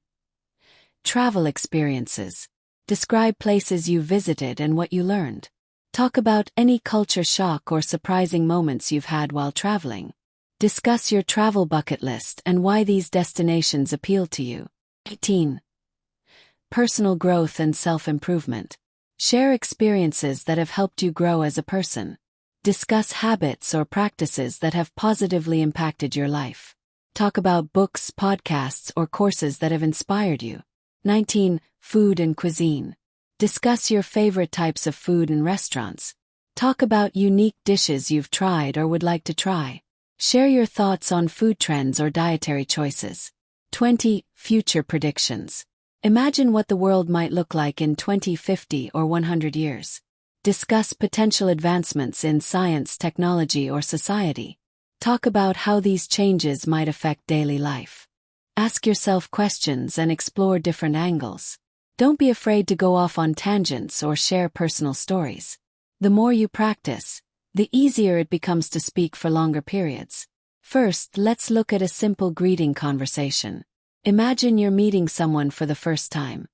Travel experiences. Describe places you visited and what you learned. Talk about any culture shock or surprising moments you've had while traveling. Discuss your travel bucket list and why these destinations appeal to you. 18. Personal growth and self-improvement. Share experiences that have helped you grow as a person. Discuss habits or practices that have positively impacted your life. Talk about books, podcasts, or courses that have inspired you. 19. Food and cuisine. Discuss your favorite types of food and restaurants. Talk about unique dishes you've tried or would like to try. Share your thoughts on food trends or dietary choices. 20. Future predictions. Imagine what the world might look like in 2050 or 100 years. Discuss potential advancements in science, technology, or society. Talk about how these changes might affect daily life. Ask yourself questions and explore different angles. Don't be afraid to go off on tangents or share personal stories. The more you practice, the easier it becomes to speak for longer periods. First, let's look at a simple greeting conversation. Imagine you're meeting someone for the first time.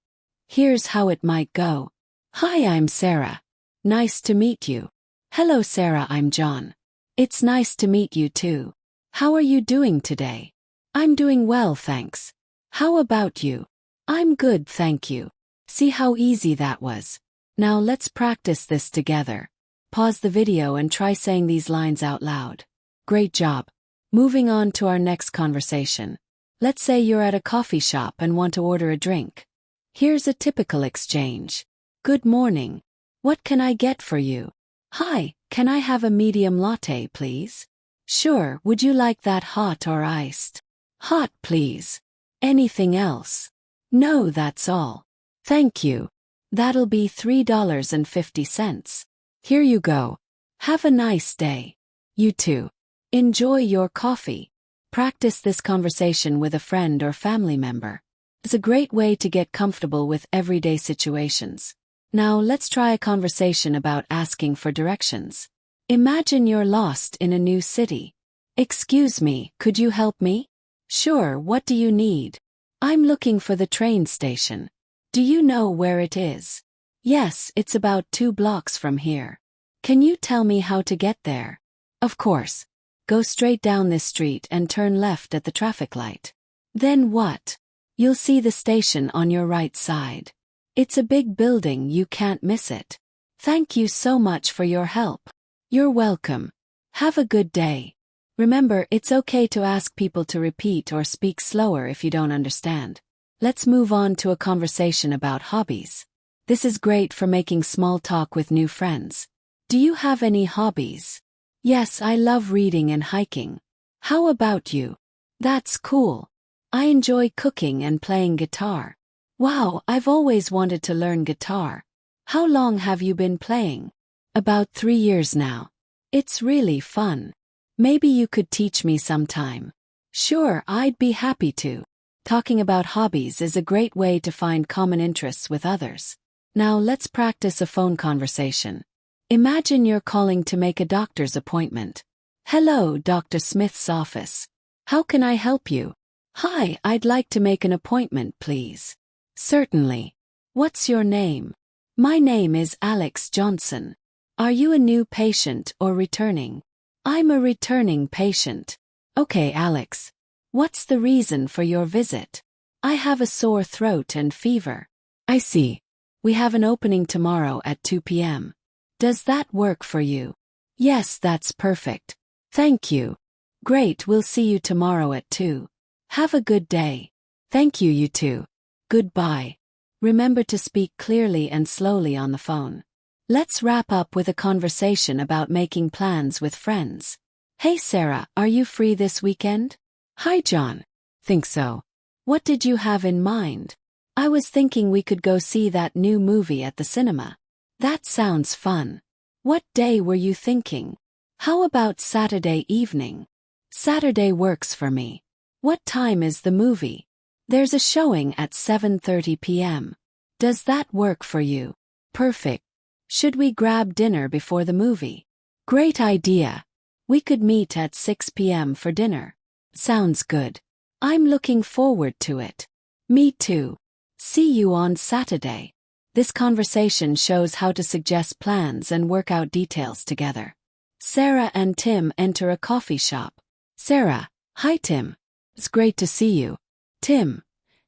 Here's how it might go. Hi, I'm Sarah. Nice to meet you. Hello, Sarah, I'm John. It's nice to meet you too. How are you doing today? I'm doing well, thanks. How about you? I'm good, thank you. See how easy that was? Now let's practice this together. Pause the video and try saying these lines out loud. Great job. Moving on to our next conversation. Let's say you're at a coffee shop and want to order a drink. Here's a typical exchange. Good morning. What can I get for you? Hi, can I have a medium latte, please? Sure, would you like that hot or iced? Hot, please. Anything else? No, that's all. Thank you. That'll be $3.50. Here you go. Have a nice day. You too. Enjoy your coffee. Practice this conversation with a friend or family member. It's a great way to get comfortable with everyday situations. Now let's try a conversation about asking for directions. Imagine you're lost in a new city. Excuse me, could you help me? Sure, what do you need? I'm looking for the train station. Do you know where it is? Yes, it's about 2 blocks from here. Can you tell me how to get there? Of course. Go straight down this street and turn left at the traffic light. Then what? You'll see the station on your right side. It's a big building, you can't miss it. Thank you so much for your help. You're welcome. Have a good day. Remember, it's okay to ask people to repeat or speak slower if you don't understand. Let's move on to a conversation about hobbies. This is great for making small talk with new friends. Do you have any hobbies? Yes, I love reading and hiking. How about you? That's cool. I enjoy cooking and playing guitar. Wow, I've always wanted to learn guitar. How long have you been playing? About 3 years now. It's really fun. Maybe you could teach me sometime. Sure, I'd be happy to. Talking about hobbies is a great way to find common interests with others. Now let's practice a phone conversation. Imagine you're calling to make a doctor's appointment. Hello, Dr. Smith's office. How can I help you? Hi, I'd like to make an appointment, please. Certainly. What's your name? My name is Alex Johnson. Are you a new patient or returning? I'm a returning patient. Okay, Alex. What's the reason for your visit? I have a sore throat and fever. I see. We have an opening tomorrow at 2 p.m. Does that work for you? Yes, that's perfect. Thank you. Great, we'll see you tomorrow at 2. Have a good day. Thank you, you too. Goodbye. Remember to speak clearly and slowly on the phone. Let's wrap up with a conversation about making plans with friends. Hey Sarah, are you free this weekend? Hi John. Think so. What did you have in mind? I was thinking we could go see that new movie at the cinema. That sounds fun. What day were you thinking? How about Saturday evening? Saturday works for me. What time is the movie? There's a showing at 7:30 p.m. Does that work for you? Perfect. Should we grab dinner before the movie? Great idea. We could meet at 6 p.m. for dinner. Sounds good. I'm looking forward to it. Me too. See you on Saturday. This conversation shows how to suggest plans and work out details together. Sarah and Tim enter a coffee shop. Sarah, hi Tim. It's great to see you. Tim,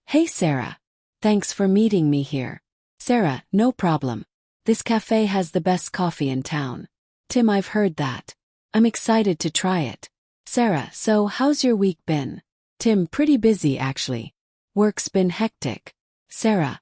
hey Sarah. Thanks for meeting me here. Sarah, no problem. This cafe has the best coffee in town. Tim, I've heard that. I'm excited to try it. Sarah, so how's your week been? Tim, pretty busy actually. Work's been hectic. Sarah,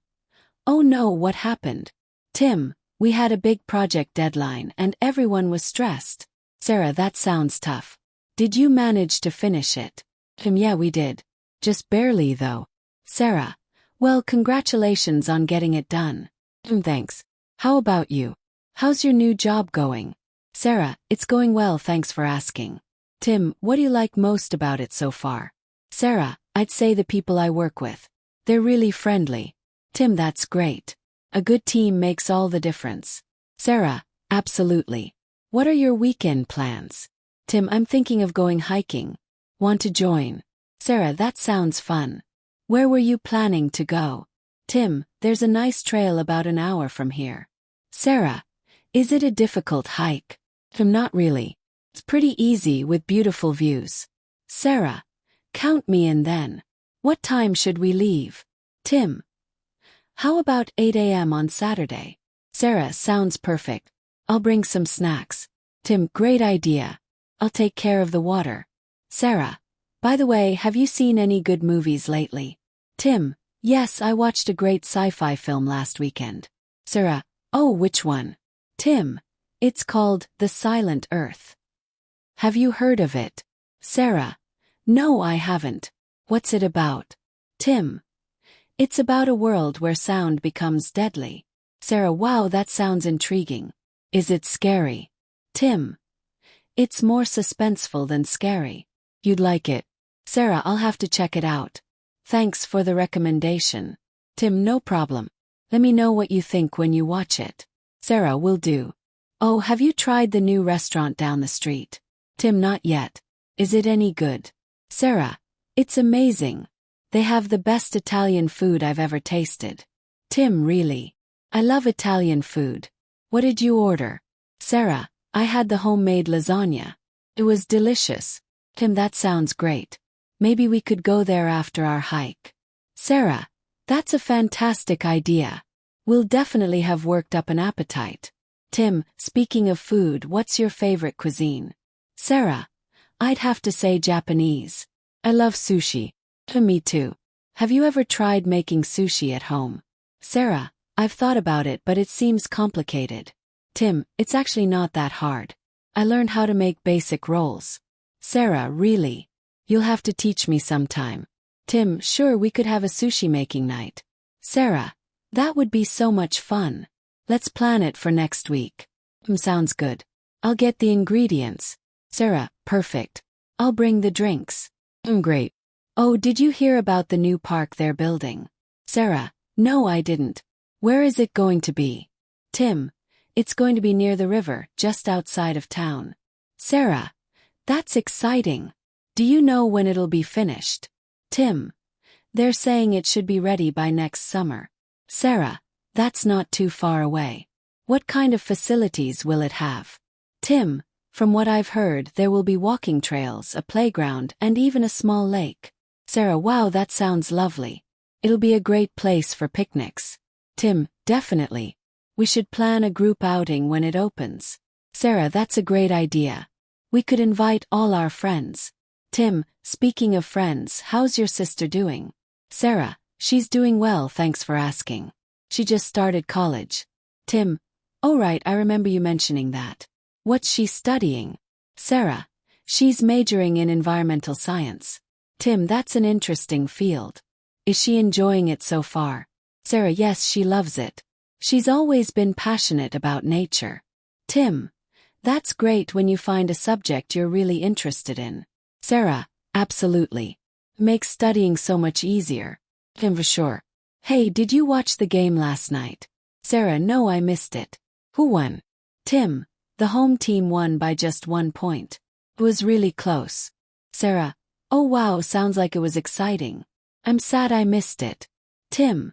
oh no, what happened? Tim, we had a big project deadline and everyone was stressed. Sarah, that sounds tough. Did you manage to finish it? Tim, yeah, we did. Just barely though. Sarah, well, congratulations on getting it done. Tim, thanks. How about you? How's your new job going? Sarah, it's going well, thanks for asking. Tim, what do you like most about it so far? Sarah, I'd say the people I work with. They're really friendly. Tim, that's great. A good team makes all the difference. Sarah, absolutely. What are your weekend plans? Tim, I'm thinking of going hiking. Want to join? Sarah, that sounds fun. Where were you planning to go? Tim, there's a nice trail about an hour from here. Sarah, is it a difficult hike? Tim, not really. It's pretty easy with beautiful views. Sarah, count me in then. What time should we leave? Tim, how about 8 a.m. on Saturday? Sarah, sounds perfect. I'll bring some snacks. Tim, great idea. I'll take care of the water. Sarah, by the way, have you seen any good movies lately? Tim, yes, I watched a great sci-fi film last weekend. Sarah, oh, which one? Tim, it's called The Silent Earth. Have you heard of it? Sarah, no, I haven't. What's it about? Tim, it's about a world where sound becomes deadly. Sarah, wow, that sounds intriguing. Is it scary? Tim, it's more suspenseful than scary. You'd like it. Sarah, I'll have to check it out. Thanks for the recommendation. Tim, no problem. Let me know what you think when you watch it. Sarah, will do. Oh, have you tried the new restaurant down the street? Tim, not yet. Is it any good? Sarah, it's amazing. They have the best Italian food I've ever tasted. Tim, really? I love Italian food. What did you order? Sarah, I had the homemade lasagna. It was delicious. Tim, that sounds great. Maybe we could go there after our hike. Sarah, that's a fantastic idea. We'll definitely have worked up an appetite. Tim, speaking of food, what's your favorite cuisine? Sarah, I'd have to say Japanese. I love sushi. Me too. Have you ever tried making sushi at home? Sarah, I've thought about it, but it seems complicated. Tim, it's actually not that hard. I learned how to make basic rolls. Sarah, really? You'll have to teach me sometime. Tim, sure, we could have a sushi making night. Sarah, that would be so much fun. Let's plan it for next week. Sounds good. I'll get the ingredients. Sarah, perfect. I'll bring the drinks. Great. Oh, did you hear about the new park they're building? Sarah, no, I didn't. Where is it going to be? Tim, it's going to be near the river, just outside of town. Sarah, that's exciting. Do you know when it'll be finished? Tim, they're saying it should be ready by next summer. Sarah, that's not too far away. What kind of facilities will it have? Tim, from what I've heard, there will be walking trails, a playground, and even a small lake. Sarah, wow, that sounds lovely. It'll be a great place for picnics. Tim, definitely. We should plan a group outing when it opens. Sarah, that's a great idea. We could invite all our friends. Tim, speaking of friends, how's your sister doing? Sarah, she's doing well, thanks for asking. She just started college. Tim, oh right, I remember you mentioning that. What's she studying? Sarah, she's majoring in environmental science. Tim, that's an interesting field. Is she enjoying it so far? Sarah, yes, she loves it. She's always been passionate about nature. Tim, that's great when you find a subject you're really interested in. Sarah, absolutely. Makes studying so much easier. Tim, for sure. Hey, did you watch the game last night? Sarah, no, I missed it. Who won? Tim, the home team won by just 1 point. It was really close. Sarah, oh wow, sounds like it was exciting. I'm sad I missed it. Tim,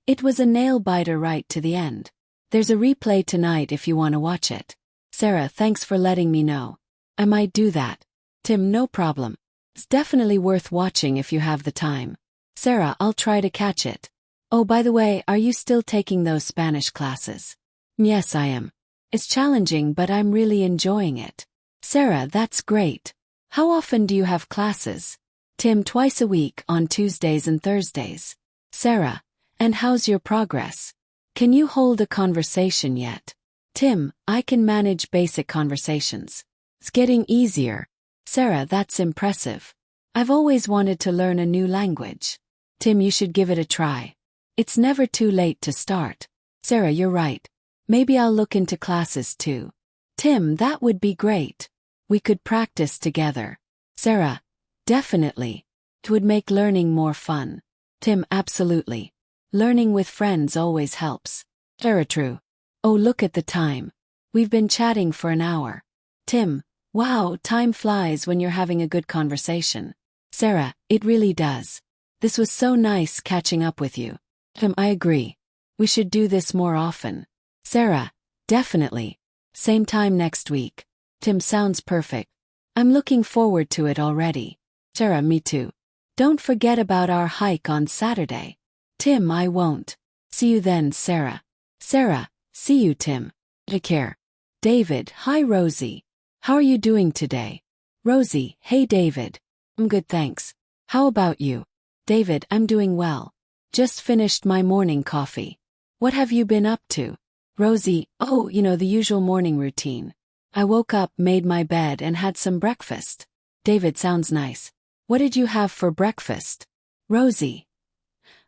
it was a nail-biter right to the end. There's a replay tonight if you want to watch it. Sarah, thanks for letting me know. I might do that. Tim, no problem. It's definitely worth watching if you have the time. Sarah, I'll try to catch it. Oh, by the way, are you still taking those Spanish classes? Yes, I am. It's challenging, but I'm really enjoying it. Sarah, that's great. How often do you have classes? Tim, twice a week, on Tuesdays and Thursdays. Sarah, and how's your progress? Can you hold a conversation yet? Tim, I can manage basic conversations. It's getting easier. Sarah, that's impressive. I've always wanted to learn a new language. Tim, you should give it a try. It's never too late to start. Sarah, you're right. Maybe I'll look into classes too. Tim, that would be great. We could practice together. Sarah, definitely. It would make learning more fun. Tim, absolutely. Learning with friends always helps. Sarah, true. Oh, look at the time. We've been chatting for an hour. Tim, wow, time flies when you're having a good conversation. Sarah, it really does. This was so nice catching up with you. Tim, I agree. We should do this more often. Sarah, definitely. Same time next week. Tim, sounds perfect. I'm looking forward to it already. Sarah, me too. Don't forget about our hike on Saturday. Tim, I won't. See you then, Sarah. Sarah, see you, Tim. Take care. David, hi Rosie. How are you doing today? Rosie, hey David. I'm good, thanks. How about you? David, I'm doing well. Just finished my morning coffee. What have you been up to? Rosie, oh, the usual morning routine. I woke up, made my bed, and had some breakfast. David, sounds nice. What did you have for breakfast? Rosie,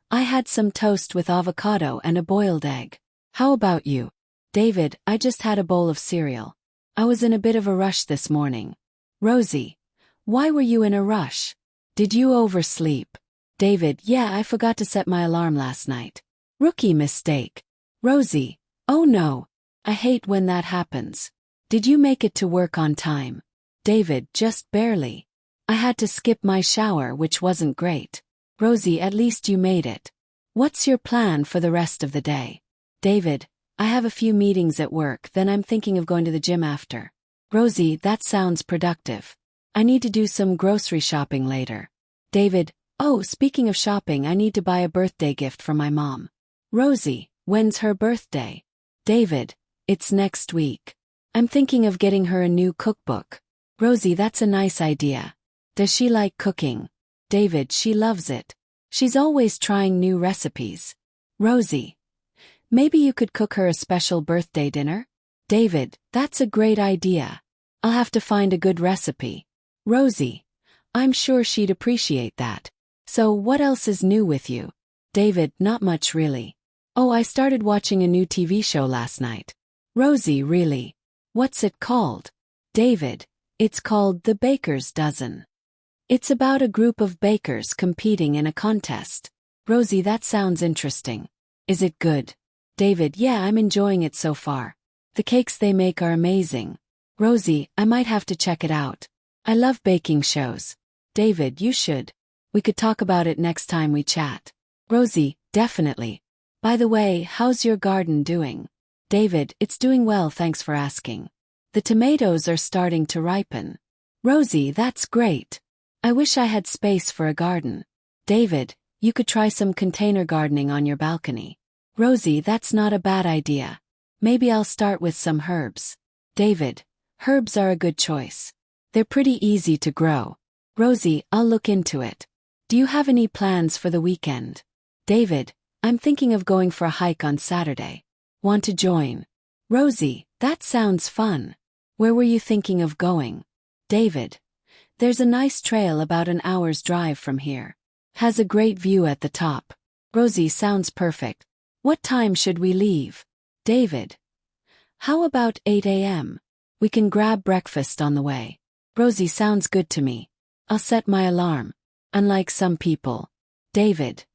I had some toast with avocado and a boiled egg. How about you? David, I just had a bowl of cereal. I was in a bit of a rush this morning. Rosie, why were you in a rush? Did you oversleep? David, yeah, I forgot to set my alarm last night. Rookie mistake. Rosie, oh no. I hate when that happens. Did you make it to work on time? David, just barely. I had to skip my shower, which wasn't great. Rosie, at least you made it. What's your plan for the rest of the day? David, I have a few meetings at work, then I'm thinking of going to the gym after. Rosie, that sounds productive. I need to do some grocery shopping later. David, Oh, speaking of shopping, I need to buy a birthday gift for my mom. Rosie, when's her birthday? David, it's next week. I'm thinking of getting her a new cookbook. Rosie, that's a nice idea. Does she like cooking? David, she loves it. She's always trying new recipes. Rosie, maybe you could cook her a special birthday dinner? David, that's a great idea. I'll have to find a good recipe. Rosie, I'm sure she'd appreciate that. So what else is new with you? David, not much really. Oh, I started watching a new TV show last night. Rosie, really? What's it called? David, it's called The Baker's Dozen. It's about a group of bakers competing in a contest. Rosie, that sounds interesting. Is it good? David, yeah, I'm enjoying it so far. The cakes they make are amazing. Rosie, I might have to check it out. I love baking shows. David, you should. We could talk about it next time we chat. Rosie, definitely. By the way, how's your garden doing? David, it's doing well, thanks for asking. The tomatoes are starting to ripen. Rosie, that's great. I wish I had space for a garden. David, you could try some container gardening on your balcony. Rosie, that's not a bad idea. Maybe I'll start with some herbs. David, herbs are a good choice. They're pretty easy to grow. Rosie, I'll look into it. Do you have any plans for the weekend? David, I'm thinking of going for a hike on Saturday. Want to join? Rosie, that sounds fun. Where were you thinking of going? David, there's a nice trail about an hour's drive from here. Has a great view at the top. Rosie, sounds perfect. What time should we leave? David, how about 8 a.m.? We can grab breakfast on the way. Rosie, sounds good to me. I'll set my alarm. Unlike some people. David,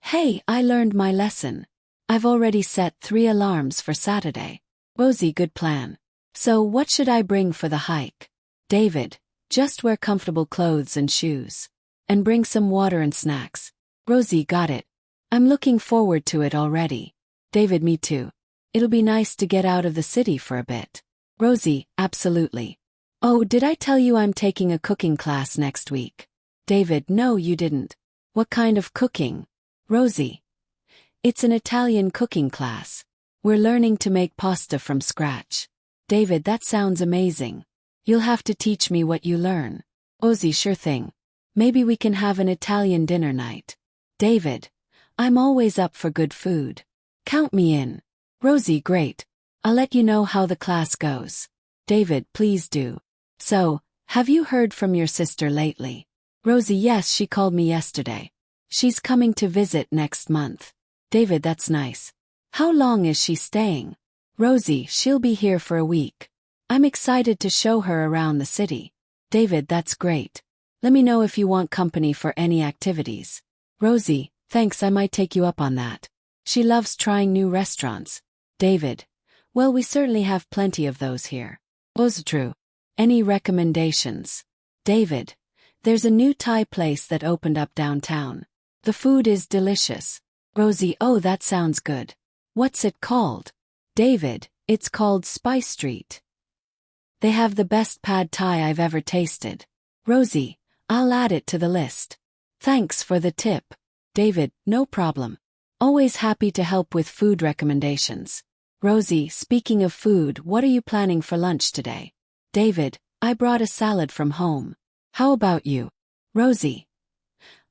hey, I learned my lesson. I've already set 3 alarms for Saturday. Rosie, good plan. So what should I bring for the hike? David, just wear comfortable clothes and shoes. And bring some water and snacks. Rosie, got it. I'm looking forward to it already. David, me too. It'll be nice to get out of the city for a bit. Rosie, absolutely. Oh, did I tell you I'm taking a cooking class next week? David, no, you didn't. What kind of cooking? Rosie, it's an Italian cooking class. We're learning to make pasta from scratch. David, that sounds amazing. You'll have to teach me what you learn. Rosie, sure thing. Maybe we can have an Italian dinner night. David, I'm always up for good food. Count me in. Rosie, great. I'll let you know how the class goes. David, please do. So, have you heard from your sister lately? Rosie, yes, she called me yesterday. She's coming to visit next month. David, that's nice. How long is she staying? Rosie, she'll be here for a week. I'm excited to show her around the city. David, that's great. Let me know if you want company for any activities. Rosie, thanks, I might take you up on that. She loves trying new restaurants. David, well, we certainly have plenty of those here. Was true. Any recommendations? David, there's a new Thai place that opened up downtown. The food is delicious. Rosie, oh, that sounds good. What's it called? David, it's called Spice Street. They have the best pad thai I've ever tasted. Rosie, I'll add it to the list. Thanks for the tip. David, no problem. Always happy to help with food recommendations. Rosie, speaking of food, what are you planning for lunch today? David, I brought a salad from home. How about you? Rosie,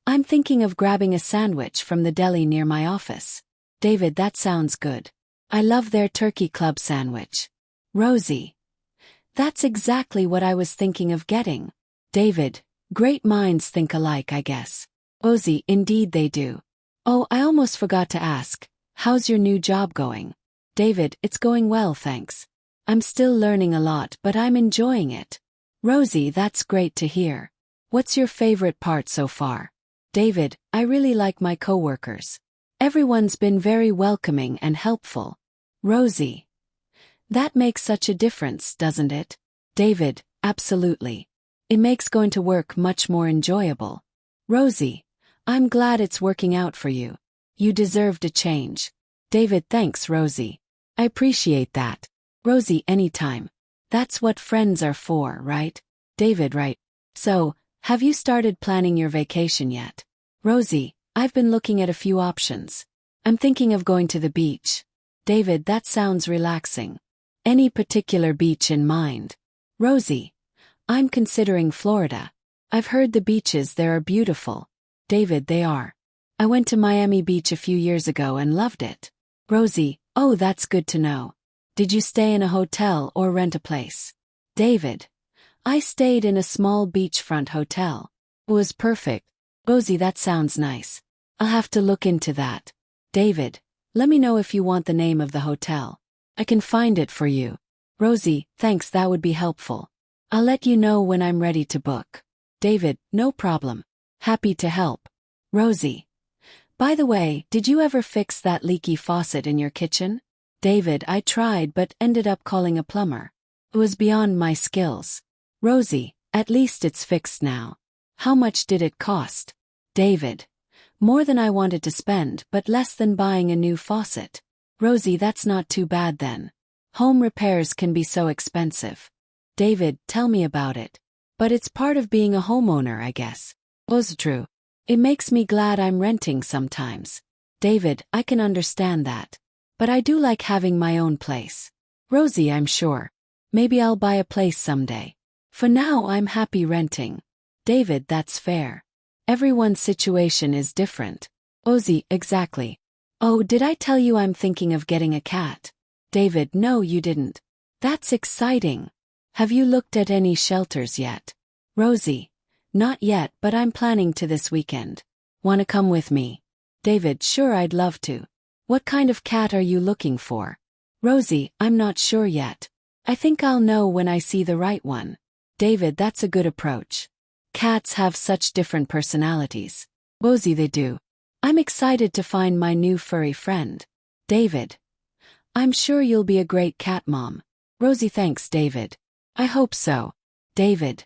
I'm thinking of grabbing a sandwich from the deli near my office. David, that sounds good. I love their turkey club sandwich. Rosie, that's exactly what I was thinking of getting. David, great minds think alike, I guess. Rosie, indeed they do. Oh, I almost forgot to ask, how's your new job going? David, it's going well, thanks. I'm still learning a lot, but I'm enjoying it. Rosie, that's great to hear. What's your favorite part so far? David, I really like my coworkers. Everyone's been very welcoming and helpful. Rosie, that makes such a difference, doesn't it? David, absolutely. It makes going to work much more enjoyable. Rosie, I'm glad it's working out for you. You deserved a change. David, thanks, Rosie. I appreciate that. Rosie, anytime. That's what friends are for, right? David, right. So, have you started planning your vacation yet? Rosie, I've been looking at a few options. I'm thinking of going to the beach. David, that sounds relaxing. Any particular beach in mind? Rosie, I'm considering Florida. I've heard the beaches there are beautiful. David, they are. I went to Miami Beach a few years ago and loved it. Rosie, oh, that's good to know. Did you stay in a hotel or rent a place? David, I stayed in a small beachfront hotel. It was perfect. Rosie, that sounds nice. I'll have to look into that. David, let me know if you want the name of the hotel. I can find it for you. Rosie, thanks, that would be helpful. I'll let you know when I'm ready to book. David, no problem. Happy to help. Rosie, by the way, did you ever fix that leaky faucet in your kitchen? David, I tried but ended up calling a plumber. It was beyond my skills. Rosie, at least it's fixed now. How much did it cost? David, more than I wanted to spend but less than buying a new faucet. Rosie, that's not too bad then. Home repairs can be so expensive. David, tell me about it. But it's part of being a homeowner, I guess. Was true. It makes me glad I'm renting sometimes. David, I can understand that. But I do like having my own place. Rosie, I'm sure. Maybe I'll buy a place someday. For now, I'm happy renting. David, that's fair. Everyone's situation is different. Rosie, exactly. Oh, did I tell you I'm thinking of getting a cat? David, no, you didn't. That's exciting. Have you looked at any shelters yet? Rosie, not yet, but I'm planning to this weekend. Wanna come with me? David, sure, I'd love to. What kind of cat are you looking for? Rosie, I'm not sure yet. I think I'll know when I see the right one. David, that's a good approach. Cats have such different personalities. Rosie, they do. I'm excited to find my new furry friend. David, I'm sure you'll be a great cat mom. Rosie, thanks, David. I hope so. David,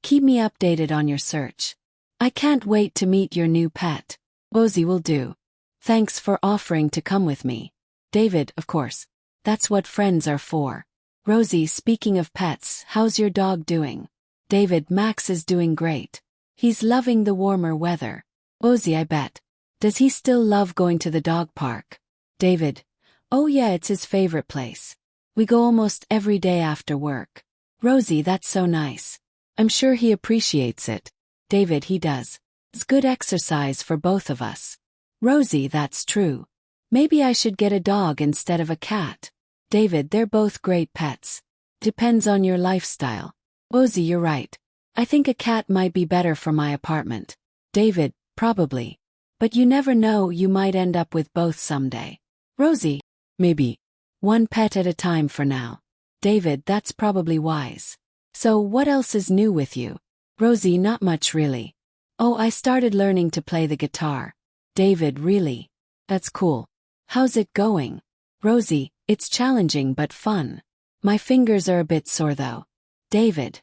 keep me updated on your search. I can't wait to meet your new pet. Rosie, will do. Thanks for offering to come with me. David, of course. That's what friends are for. Rosie, speaking of pets, how's your dog doing? David, Max is doing great. He's loving the warmer weather. Rosie, I bet. Does he still love going to the dog park? David, oh yeah, it's his favorite place. We go almost every day after work. Rosie, that's so nice. I'm sure he appreciates it. David, he does. It's good exercise for both of us. Rosie, that's true. Maybe I should get a dog instead of a cat. David, they're both great pets. Depends on your lifestyle. Rosie, you're right. I think a cat might be better for my apartment. David, probably. But you never know, you might end up with both someday. Rosie, maybe. One pet at a time for now. David, that's probably wise. So what else is new with you? Rosie, not much really. Oh, I started learning to play the guitar. David, really? That's cool. How's it going? Rosie, it's challenging but fun. My fingers are a bit sore though. David,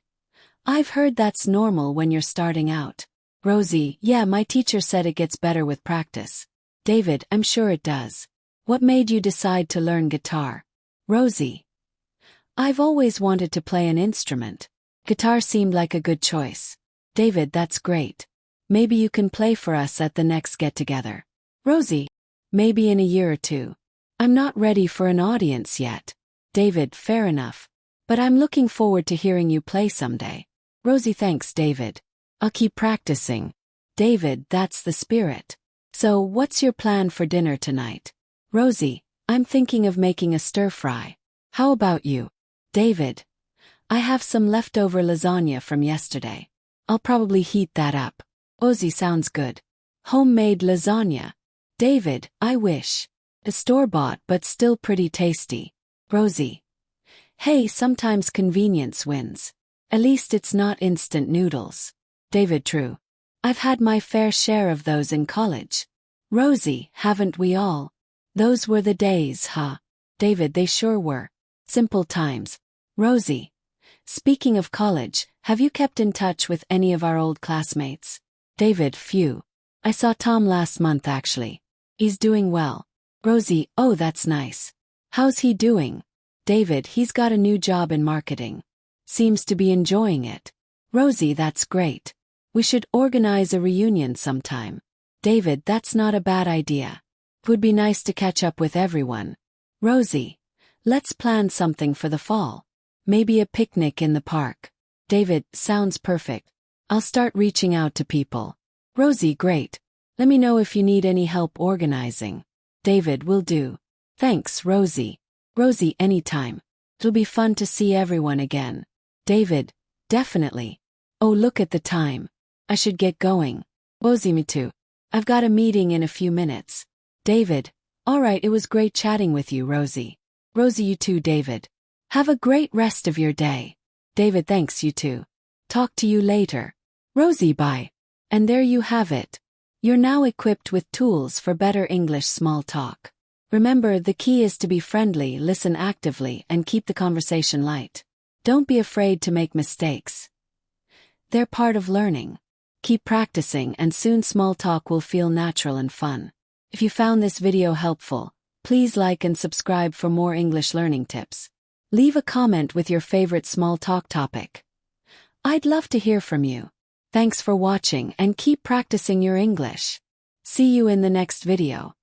I've heard that's normal when you're starting out. Rosie, yeah, my teacher said it gets better with practice. David, I'm sure it does. What made you decide to learn guitar? Rosie, I've always wanted to play an instrument. Guitar seemed like a good choice. David, that's great. Maybe you can play for us at the next get-together. Rosie, maybe in a year or two. I'm not ready for an audience yet. David, fair enough. But I'm looking forward to hearing you play someday. Rosie, thanks, David. I'll keep practicing. David, that's the spirit. So, what's your plan for dinner tonight? Rosie, I'm thinking of making a stir-fry. How about you? David, I have some leftover lasagna from yesterday. I'll probably heat that up. Rosie, sounds good. Homemade lasagna. David, I wish. A store-bought but still pretty tasty. Rosie, hey, sometimes convenience wins. At least it's not instant noodles. David, true. I've had my fair share of those in college. Rosie, haven't we all? Those were the days, huh? David, they sure were. Simple times. Rosie, speaking of college, have you kept in touch with any of our old classmates? David, few. I saw Tom last month actually. He's doing well. Rosie, oh, that's nice. How's he doing? David, he's got a new job in marketing. Seems to be enjoying it. Rosie, that's great. We should organize a reunion sometime. David, that's not a bad idea. It would be nice to catch up with everyone. Rosie, let's plan something for the fall. Maybe a picnic in the park. David, sounds perfect. I'll start reaching out to people. Rosie, great. Let me know if you need any help organizing. David, will do. Thanks, Rosie. Rosie, anytime. It'll be fun to see everyone again. David, definitely. Oh, look at the time. I should get going. Rosie, me too. I've got a meeting in a few minutes. David, all right, it was great chatting with you, Rosie. Rosie, you too, David. Have a great rest of your day. David, thanks, you too. Talk to you later. Rosie, bye. And there you have it. You're now equipped with tools for better English small talk. Remember, the key is to be friendly, listen actively, and keep the conversation light. Don't be afraid to make mistakes. They're part of learning. Keep practicing and soon small talk will feel natural and fun. If you found this video helpful, please like and subscribe for more English learning tips. Leave a comment with your favorite small talk topic. I'd love to hear from you. Thanks for watching and keep practicing your English. See you in the next video.